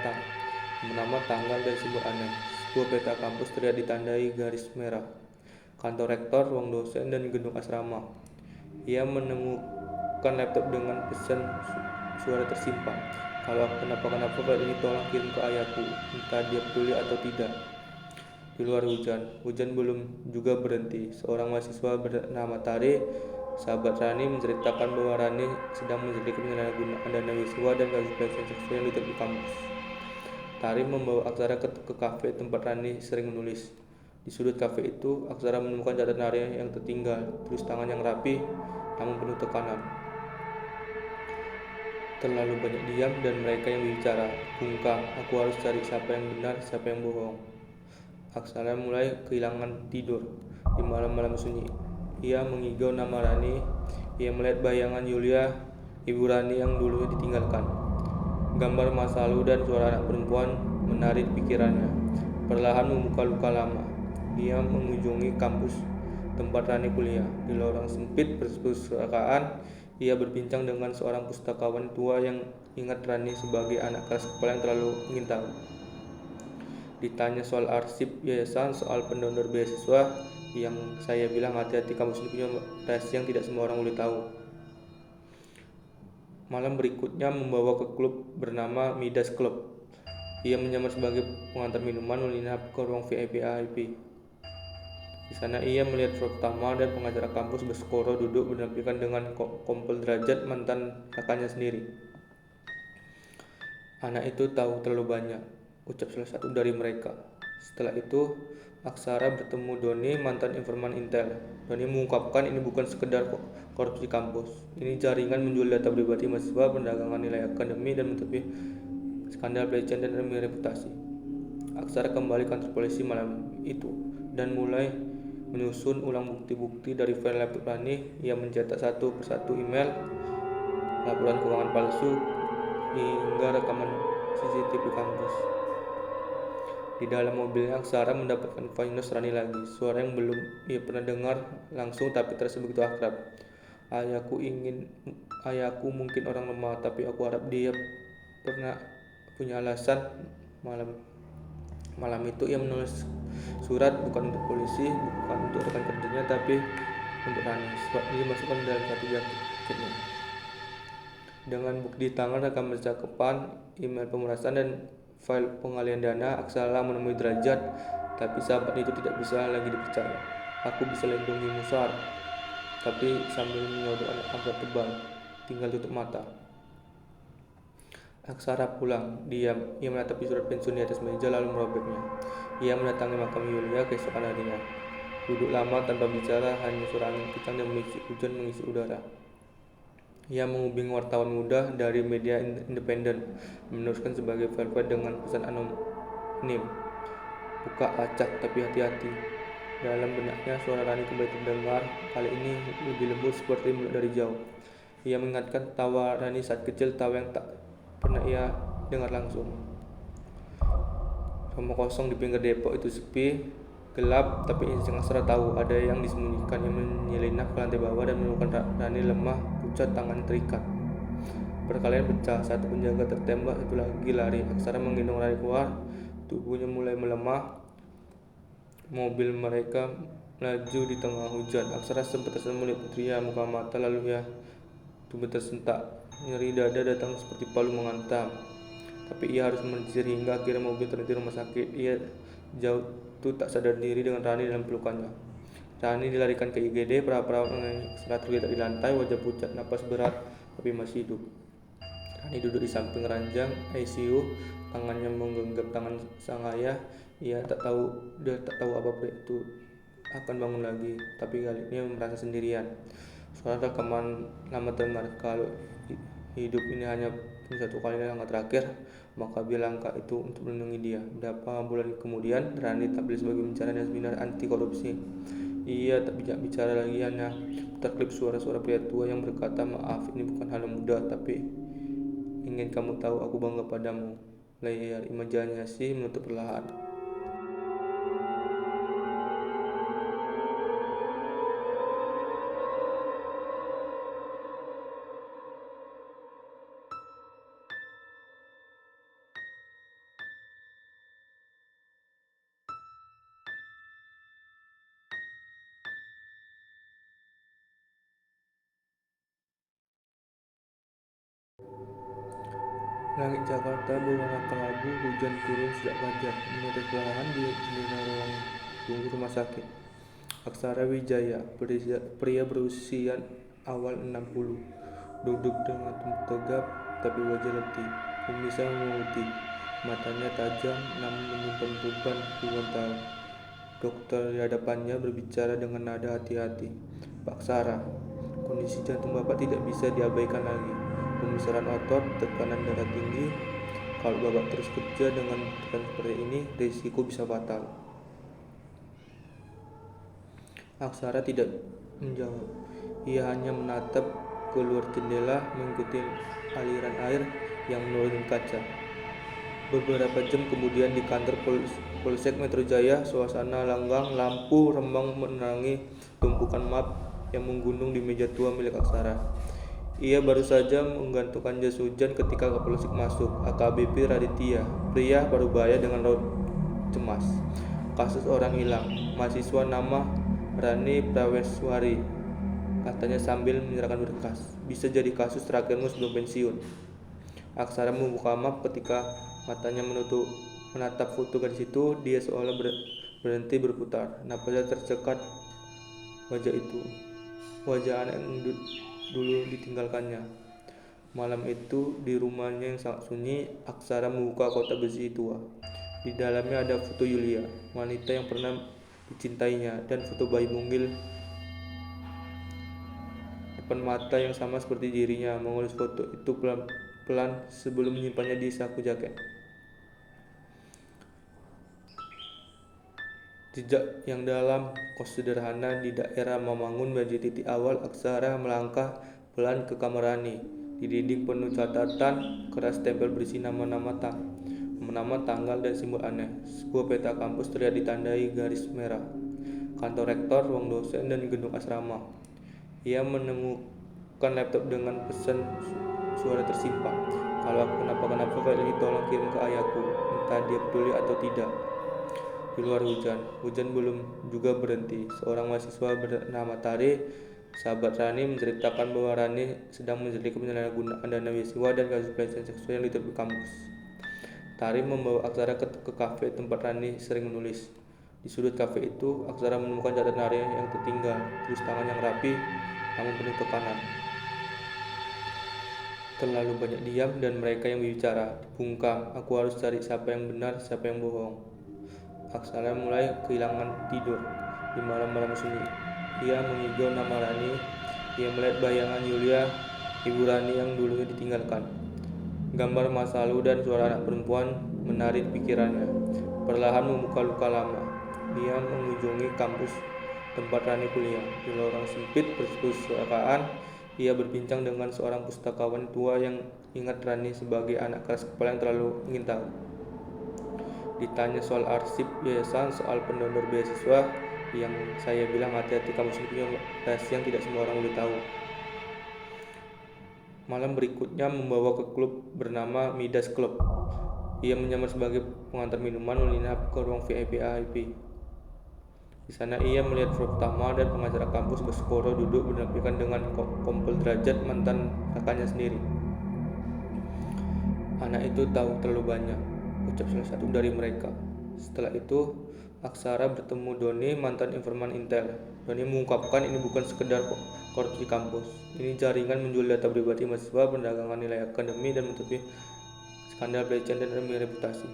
tanggal, dan simbol aneh. Sebuah peta kampus terlihat ditandai garis merah. Kantor rektor, ruang dosen, dan gedung asrama. Ia menemukan laptop dengan pesan suara tersimpan. Kalau kenapa-kenapa kali ini tolong kirim ke ayahku, entah dia peduli atau tidak. Di luar hujan belum juga berhenti. Seorang mahasiswa bernama Tari, sahabat Rani, menceritakan bahwa Rani sedang menyelidiki penyalahgunaan dana siswa dan kasus pelecehan seksual yang diterima di kampus. Tari membawa Aksara ke kafe tempat Rani sering menulis. Di sudut kafe itu, Aksara menemukan catatan Rani yang tertinggal, tulis tangan yang rapi, namun penuh tekanan. Terlalu banyak diam dan mereka yang berbicara. Bungkam, aku harus cari siapa yang benar, siapa yang bohong. Aksara mulai kehilangan tidur di malam-malam sunyi. Ia mengigau nama Rani. Ia melihat bayangan Yulia, ibu Rani yang dulunya ditinggalkan. Gambar masa lalu dan suara anak perempuan menari di pikirannya. Perlahan membuka luka lama. Ia mengunjungi kampus tempat Rani kuliah. Di lorong sempit perpustakaan, ia berbincang dengan seorang pustakawan tua yang ingat Rani sebagai anak keras kepala yang terlalu ingin tahu. Ditanya soal arsip yayasan, soal pendonor beasiswa, yang saya bilang hati-hati, kampus ini punya rahasia yang tidak semua orang boleh tahu. Malam berikutnya membawa ke klub bernama Midas Club. Ia menyamar sebagai pengantar minuman, menginap ke ruang VIP. Di sana ia melihat Pratama dan pengacara kampus berskoro duduk berdampingan dengan kompol derajat mantan kakaknya sendiri. Anak itu tahu terlalu banyak, ucap salah satu dari mereka. Setelah itu, Aksara bertemu Doni, mantan informan Intel. Doni mengungkapkan ini bukan sekedar korupsi kampus. Ini jaringan menjual data pribadi mahasiswa, perdagangan nilai akademi, dan menutupi skandal pelecehan dan demi reputasi. Aksara kembali kantor polisi malam itu dan mulai menyusun ulang bukti-bukti dari file laptop Rani. Ia mencetak satu persatu email, laporan keuangan palsu, hingga rekaman CCTV kampus. Di dalam mobilnya, Aksara mendapatkan voice Rani lagi, suara yang belum ia pernah dengar langsung tapi terasa begitu akrab. Ayahku mungkin orang lemah, tapi aku harap dia pernah punya alasan. Malam itu ia menulis surat bukan untuk polisi, bukan untuk rekan kerjanya, tapi untuk Rani. Surat ini dimasukkan dalam satu jaketnya. Dengan bukti tangan, rekaman percakapan, email pemerasan, dan file pengalihan dana, Aksara menemui derajat, tapi sahabat itu tidak bisa lagi dipercaya. Aku bisa lindungimu, Sar, tapi sambil menyodorkan agak tebal, tinggal tutup mata. Aksara pulang, diam. Ia menatapi surat pensiun di atas meja lalu merobeknya. Ia mendatangi makam Yulia keesokan harinya. Duduk lama tanpa bicara, hanya suara angin kencang dan hujan mengisi udara. Ia menghubungi wartawan muda dari media independen, meneruskan sebagai velvet dengan pesan anonim. Buka acak tapi hati-hati. Dalam benaknya suara Rani kembali terdengar, kali ini lebih lembut seperti mulut dari jauh. Ia mengingatkan tawa Rani saat kecil, tawa yang tak pernah ia dengar langsung. Rumah kosong di pinggir Depok itu sepi, gelap, tapi insting Aksara tahu ada yang disembunyikan. Ia menyelinap ke lantai bawah dan menemukan Rani lemah, pucat, tangan terikat. Perkelahian pecah, satu penjaga tertembak, satu lagi lari. Aksara menggendong Rani keluar, tubuhnya mulai melemah. Mobil mereka melaju di tengah hujan. Aksara sempat tersenyum melihat putrinya, muka mata, lalu ia tubuh tersentak. Nyeri dada datang seperti palu menghantam. Tapi ia harus menjerit hingga akhirnya mobil terhenti rumah sakit. Ia jatuh tak sadar diri dengan Rani dalam pelukannya. Rani dilarikan ke IGD, perahu Aksara tergeletak di lantai, wajah pucat, napas berat, tapi masih hidup. Rani duduk di samping ranjang ICU, tangannya menggenggam tangan sang ayah. Dia tak tahu apa itu akan bangun lagi, tapi kali ini merasa sendirian. Suara rekaman lama terdengar, kalau hidup ini hanya satu kali langkah terakhir, maka dia langkah itu untuk melindungi dia. Beberapa bulan kemudian, Rani tampil sebagai pembicara dan seminar anti korupsi. Ia tak bijak bicara lagi, hanya terklip suara-suara pria tua yang berkata, maaf, ini bukan hal yang mudah, tapi ingin kamu tahu aku bangga padamu. Layar imajinasi menutup perlahan. Langit Jakarta berwarna kelabu, hujan turun sejak fajar, menetes perlahan di jendela ruang tunggu rumah sakit. Aksara Wijaya, pria berusia awal 60, duduk dengan tegap tapi wajah letih, kumisnya memutih, matanya tajam namun menyimpan beban puluhan tahun. Dokter di hadapannya berbicara dengan nada hati-hati. Pak Sara, kondisi jantung Bapak tidak bisa diabaikan lagi. Pembesaran otot, tekanan darah tinggi. Kalau Bapak terus kerja dengan tekanan seperti ini, risiko bisa fatal. Aksara tidak menjawab. Ia hanya menatap keluar jendela, mengikuti aliran air yang menuruni kaca. Beberapa jam kemudian di kantor Polsek Metro Jaya, suasana langgang, lampu remang menerangi tumpukan map yang menggunung di meja tua milik Aksara. Ia baru saja menggantungkan jas hujan ketika Kapolsek masuk. AKBP Raditya, pria Parubaya dengan raut cemas. Kasus orang hilang, mahasiswa nama Rani Praweswari, katanya sambil menyerahkan berkas. Bisa jadi kasus terakhirmu sebelum pensiun. Aksara membuka map ketika matanya menatap foto gadis itu. Dia seolah berhenti berputar. Napasnya tercekat wajah itu, wajah anak yang dulu ditinggalkannya. Malam itu di rumahnya yang sangat sunyi, Aksara membuka kotak besi tua. Di dalamnya ada foto Yulia, wanita yang pernah dicintainya, dan foto bayi mungil depan mata yang sama seperti dirinya. Mengulas foto itu pelan-pelan sebelum menyimpannya di saku jaket. Jejak yang dalam, kos sederhana di daerah Mamangun menjadi titik awal Aksara melangkah pelan ke kamar Rani. Di dinding penuh catatan keras tempel berisi nama-nama, tanggal, dan simbol aneh. Sebuah peta kampus terlihat ditandai garis merah. Kantor rektor, ruang dosen, dan gedung asrama. Ia menemukan laptop dengan pesan suara tersimpan. Kalau aku kenapa-kenapa, file ini tolong kirim ke ayahku, entah dia peduli atau tidak. Di luar hujan belum juga berhenti. Seorang mahasiswa bernama Tari, sahabat Rani, menceritakan bahwa Rani sedang menyelidiki penyalahgunaan dana beasiswa dan kasus pelecehan seksual yang diterpa kampus. Tari membawa Aksara ke kafe tempat Rani sering menulis. Di sudut kafe itu, Aksara menemukan catatan harian yang tertinggal, tulis tangan yang rapi namun penuh tekanan. Terlalu banyak diam dan mereka yang berbicara. Dibungkam, aku harus cari siapa yang benar, siapa yang bohong. Aksara mulai kehilangan tidur di malam-malam sunyi. Ia mengigau nama Rani. Ia melihat bayangan Yulia, ibu Rani yang dulunya ditinggalkan. Gambar masa lalu dan suara anak perempuan menarik pikirannya. Perlahan membuka luka lama. Dia mengunjungi kampus tempat Rani kuliah. Di lorong sempit perpustakaan, ia berbincang dengan seorang pustakawan tua yang ingat Rani sebagai anak keras kepala yang terlalu ingin tahu. Ditanya soal arsip yayasan, soal pendonor beasiswa, yang saya bilang hati-hati, kamu sendiri punya rahasia yang tidak semua orang boleh tahu. Malam berikutnya membawa ke klub bernama Midas Club. Ia menyamar sebagai pengantar minuman, menginap ke ruang VIP. Di sana ia melihat Prof. Tama dan pengacara kampus bersekoro duduk berdampingan dengan Kompol Derajat, mantan rekannya sendiri. Anak itu tahu terlalu banyak, ucap salah satu dari mereka. Setelah itu, Aksara bertemu Doni, mantan informan Intel. Doni mengungkapkan ini bukan sekedar korupsi kampus. Ini jaringan menjual data pribadi mahasiswa, perdagangan nilai akademi, dan menutupi skandal pelecehan dan reputasi.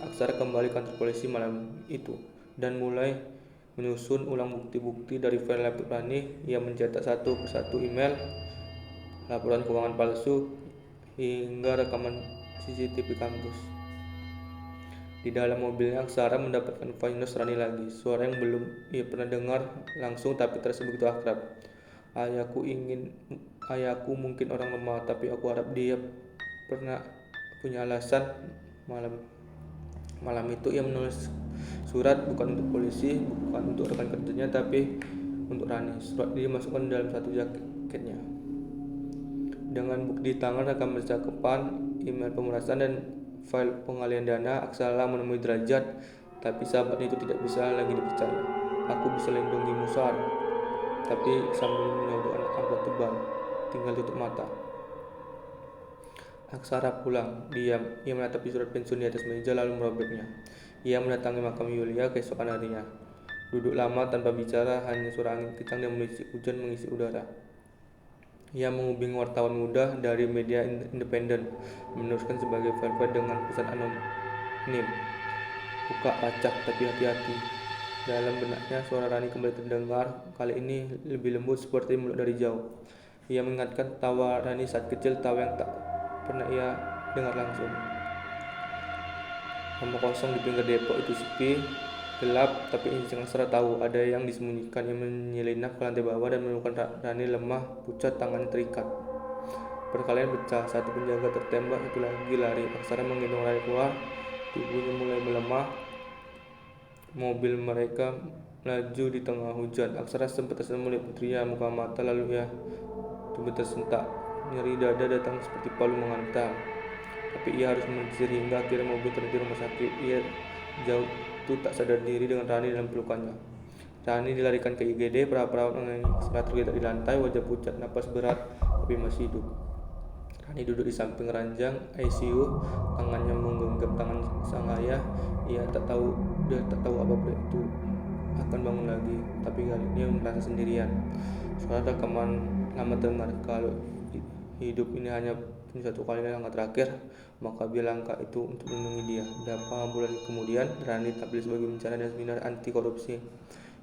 Aksara kembali kantor polisi malam itu dan mulai menyusun ulang bukti-bukti dari file laptop Rani. Ia mencetak satu persatu email, laporan keuangan palsu, hingga rekaman CCTV kampus. Di dalam mobilnya, Aksara mendapatkan voice Rani lagi, suara yang belum ia pernah dengar langsung tapi terasa begitu akrab. Ayahku mungkin orang lemah, tapi aku harap dia pernah punya alasan. Malam itu ia menulis surat bukan untuk polisi, bukan untuk rekan kerjanya, tapi untuk Rani. Surat ini dimasukkan dalam satu jaketnya. Dengan bukti di tangan, rekam percakapan, email pemerasan, dan file pengalihan dana, Aksara menemui Derajat, tapi sahabat itu tidak bisa lagi dipercaya. Aku bisa lindungimu, Sar, tapi sambil menyodok anak tebal, tinggal tutup mata. Aksara pulang, diam. Ia menatapi surat pensiun di atas meja lalu merobeknya. Ia mendatangi makam Yulia keesokan harinya. Duduk lama tanpa bicara, hanya suara angin kencang dan berisik hujan mengisi udara. Ia menghubungi wartawan muda dari media independen, meneruskan sebagai velvet dengan pesan anonim. Buka acak, tapi hati-hati. Dalam benaknya suara Rani kembali terdengar, kali ini lebih lembut seperti mulut dari jauh. Ia mengingatkan tawa Rani saat kecil, tawa yang tak pernah ia dengar langsung. Rumah kosong di pinggir depok itu sepi, gelap, tapi Aksara tahu ada yang disembunyikan. Ia menyelinap ke lantai bawah dan menemukan Rani lemah, pucat, tangannya terikat. Perkelahian pecah, satu penjaga tertembak, satu lagi lari. Aksara menggendong Rani keluar, tubuhnya mulai melemah. Mobil mereka melaju di tengah hujan. Aksara sempat tersenyum melihat putrinya, muka mata, lalu ia tubuh tersentak. Nyeri dada datang seperti palu menghantam. Tapi ia harus menjerit hingga akhirnya mobil terhenti rumah sakit. Ia jauh itu tak sadar diri dengan Rani dalam pelukannya. Rani dilarikan ke IGD, perawat menangani. Aksara tergeletak di lantai, wajah pucat, napas berat, tapi masih hidup. Rani duduk di samping ranjang ICU, tangannya menggenggam tangan sang ayah. Dia tak tahu apa itu akan bangun lagi, tapi kali ini merasa sendirian. Suara rekaman lama terdengar. Kalau hidup ini hanya punya satu kali langkah terakhir, maka biar langkah itu untuk melindungi dia. Beberapa bulan kemudian, Rani tampil sebagai pembicara dan seminar anti korupsi.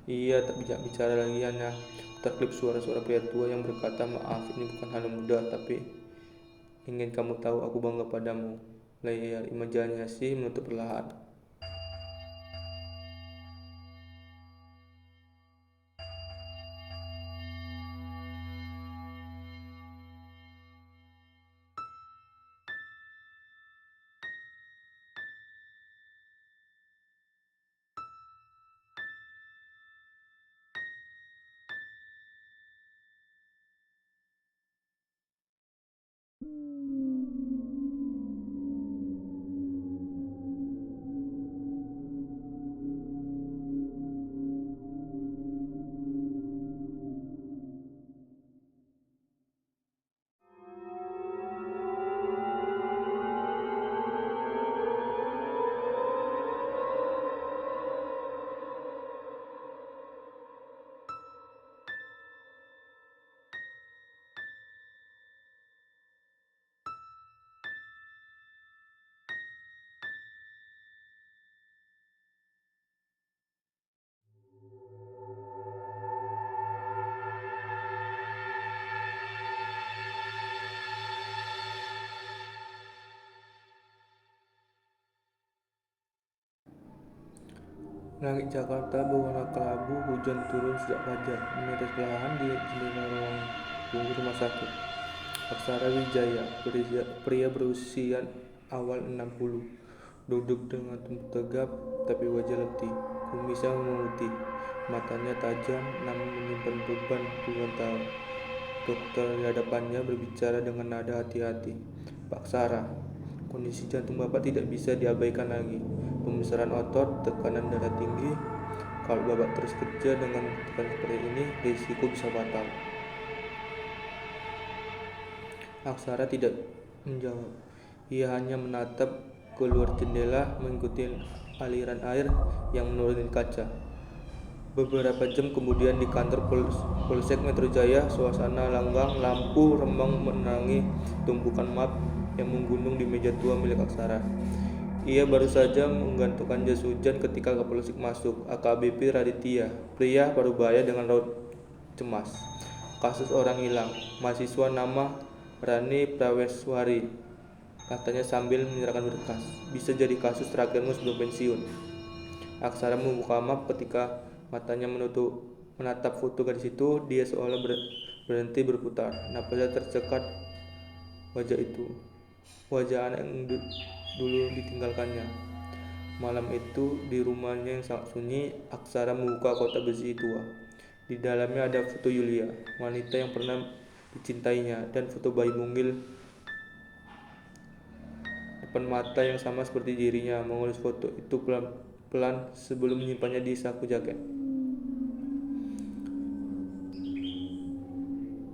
Ia tak bisa bicara lagi, hanya terklip suara-suara pria tua yang berkata, maaf, ini bukan hal mudah, tapi ingin kamu tahu aku bangga padamu. Layar imajinasi menutup perlahan. Langit Jakarta berwarna kelabu, hujan turun sejak fajar, menetes perlahan di jendela ruang tunggu rumah sakit. Aksara Wijaya, pria berusia awal 60, duduk dengan tubuh tegap tapi wajah letih. Kumisnya memutih, matanya tajam namun menyimpan beban puluhan tahun. Dokter di hadapannya berbicara dengan nada hati-hati. Pak Sara, kondisi jantung Bapak tidak bisa diabaikan lagi. Pembesaran otot, tekanan darah tinggi. Kalau Bapak terus kerja dengan tekanan seperti ini, risiko bisa fatal. Aksara tidak menjawab. Ia hanya menatap keluar jendela, mengikuti aliran air yang menuruni kaca. Beberapa jam kemudian di kantor Polsek Metro Jaya, suasana langgang, lampu remang menerangi tumpukan map yang menggunung di meja tua milik Aksara. Ia baru saja menggantungkan jas hujan ketika Kapolsek masuk. AKBP Raditya, pria Parubaya dengan raut cemas. Kasus orang hilang, mahasiswa nama Rani Praweswari, katanya sambil menyerahkan berkas. Bisa jadi kasus terakhirmu sebelum pensiun. Aksara membuka map ketika matanya menatap foto gadis itu. Dia seolah berhenti berputar. Napasnya tercekat wajah itu, wajah anak yang dulu ditinggalkannya. Malam itu di rumahnya yang sangat sunyi, Aksara membuka kotak besi tua. Di dalamnya ada foto Yulia, wanita yang pernah dicintainya, dan foto bayi mungil depan mata yang sama seperti dirinya. Mengelus foto itu pelan-pelan sebelum menyimpannya di saku jaket.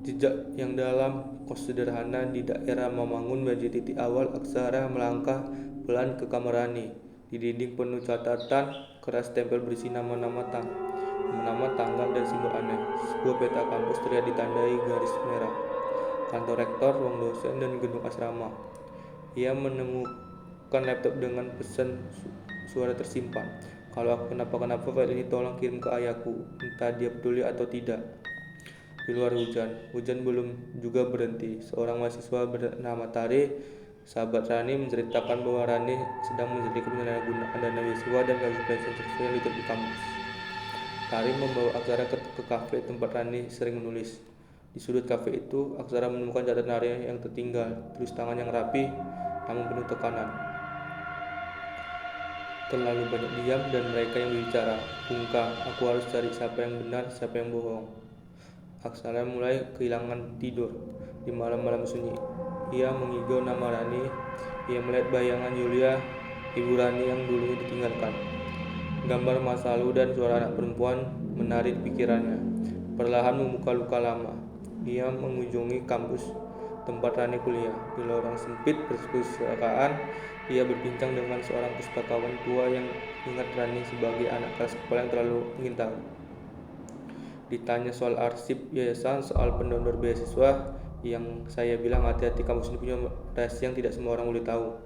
Jejak yang dalam, kos sederhana di daerah Mamangun menjadi titik awal Aksara melangkah pelan ke kamar Rani. Di dinding penuh catatan keras tempel berisi nama-nama tanggal dan simbol aneh. Sebuah peta kampus terlihat ditandai garis merah. Kantor rektor, ruang dosen, dan gedung asrama. Ia menemukan laptop dengan pesan suara tersimpan. Kalau aku kenapa-kenapa, file ini tolong kirim ke ayahku, entah dia peduli atau tidak. Di luar hujan belum juga berhenti. Seorang mahasiswa bernama Tari, sahabat Rani, menceritakan bahwa Rani sedang menyelidiki penyalahgunaan dana beasiswa dan kasus pelecehan seksual yang ditutup di kampus. Tari membawa Aksara ke kafe tempat Rani sering menulis. Di sudut kafe itu, Aksara menemukan catatan Rani yang tertinggal, tulis tangan yang rapi, namun penuh tekanan. Terlalu banyak diam dan mereka yang berbicara. Bungkam, aku harus cari siapa yang benar, siapa yang bohong. Aksara mulai kehilangan tidur di malam-malam sunyi. Ia mengigau nama Rani. Ia melihat bayangan Yulia, ibu Rani yang dulunya ditinggalkan. Gambar masa lalu dan suara anak perempuan menarik pikirannya. Perlahan membuka luka lama. Ia mengunjungi kampus tempat Rani kuliah. Di lorong sempit perpustakaan, ia berbincang dengan seorang pustakawan tua yang ingat Rani sebagai anak keras kepala yang terlalu ingin tahu. Ditanya soal arsip yayasan, soal pendonor beasiswa, yang saya bilang hati-hati, kampus ini punya rahasia yang tidak semua orang boleh tahu.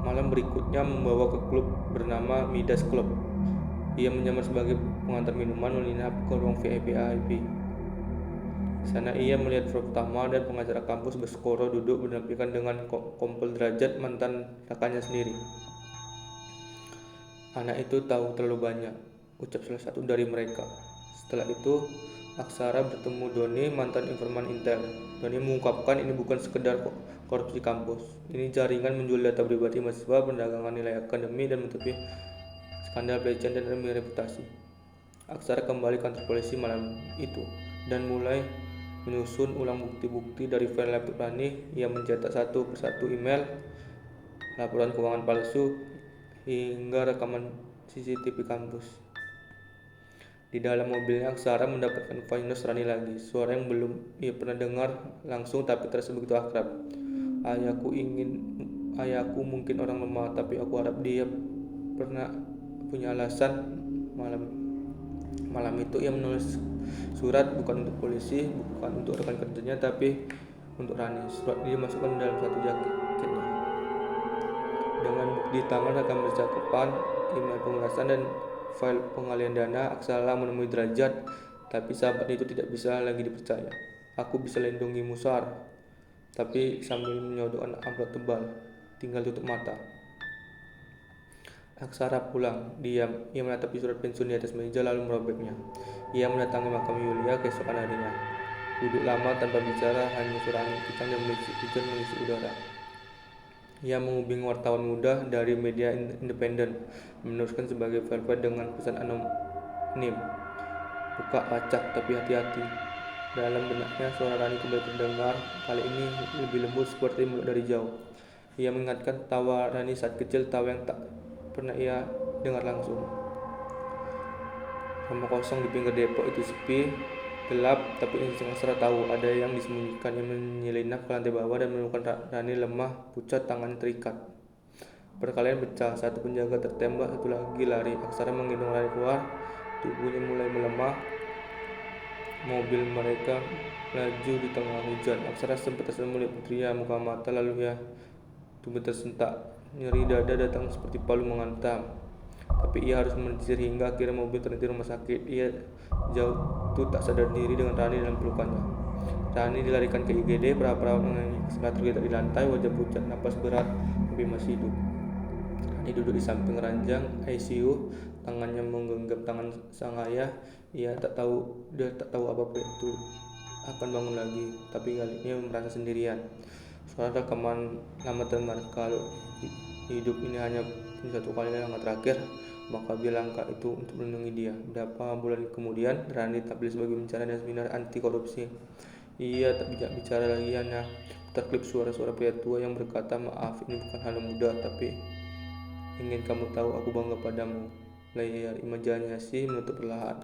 Malam berikutnya membawa ke klub bernama Midas Club. Ia menyamar sebagai pengantar minuman, menginap ke ruang VIP. Di sana ia melihat Prof. Tama dan pengacara kampus berskoro duduk berdampingan dengan Kompol Derajat, mantan rekannya sendiri. Anak itu tahu terlalu banyak, ucap salah satu dari mereka. Setelah itu, Aksara bertemu Doni, mantan informan Intel. Doni mengungkapkan ini bukan sekedar korupsi kampus. Ini jaringan menjual data pribadi mahasiswa, perdagangan nilai akademi, dan menutupi skandal pelecehan dan demi reputasi. Aksara kembali kantor polisi malam itu dan mulai menyusun ulang bukti-bukti dari file laptop Rani. Ia mencetak satu persatu email, laporan keuangan palsu, hingga rekaman CCTV kampus. Di dalam mobilnya, Aksara mendapatkan voice Rani lagi, suara yang belum ia pernah dengar langsung tapi terasa begitu akrab. Ayahku mungkin orang lemah, tapi aku harap dia pernah punya alasan. Malam itu ia menulis surat bukan untuk polisi, bukan untuk rekan kerjanya, tapi untuk Rani. Surat ini dimasukkan dalam satu jaketnya. Dengan bukti tangan, rekam percakapan, email pemerasan, dan file pengalihan dana, Aksara menemui Derajat, tapi sahabat itu tidak bisa lagi dipercaya. Aku bisa lindungimu, Sar, tapi sambil menyodokkan amplop tebal, tinggal tutup mata. Aksara pulang, diam. Ia menatapi surat pensiun di atas meja lalu merobeknya. Ia mendatangi makam Yulia keesokan harinya. Duduk lama tanpa bicara, hanya suara angin kencang dan hujan mengisi udara. Ia menghubungi wartawan muda dari media independen, meneruskan sebagai file dengan pesan anonim. Buka acak, tapi hati-hati. Dalam benaknya suara Rani kembali terdengar, kali ini lebih lembut seperti mulut dari jauh. Ia mengingatkan tawa Rani saat kecil, tawa yang tak pernah ia dengar langsung. Rumah kosong di pinggir depok itu sepi, gelap, tapi Aksara tahu ada yang disembunyikan. Ia menyelinap ke lantai bawah dan menemukan Rani lemah, pucat, tangannya terikat. Perkelahian pecah, satu penjaga tertembak, satu lagi lari. Aksara menggendong Rani keluar, tubuhnya mulai melemah. Mobil mereka melaju di tengah hujan. Aksara sempat tersenyum melihat putrinya, muka mata, lalu ia tubuh tersentak. Nyeri dada datang seperti palu menghantam, tapi ia harus menjerit hingga akhirnya mobil terhenti rumah sakit. Ia jatuh tak sadar diri dengan Rani dalam pelukannya. Rani dilarikan ke IGD, perawat menangis. Aksara tergeletak di lantai, wajah pucat, napas berat, tapi masih hidup. Rani duduk di samping ranjang ICU, tangannya menggenggam tangan sang ayah. Dia tak tahu apa itu akan bangun lagi, tapi kali ini merasa sendirian. Suara rekaman lama teman, kalau hidup ini hanya satu kali yang terakhir, maka dia langkah itu untuk melindungi dia. Beberapa bulan kemudian, Rani tampil sebagai pembicara dan seminar anti korupsi. Ia tak bijak bicara lagi, hanya putar klip suara-suara pria tua yang berkata, maaf, ini bukan hal mudah, tapi ingin kamu tahu aku bangga padamu. Layar imajinasi menutup perlahan.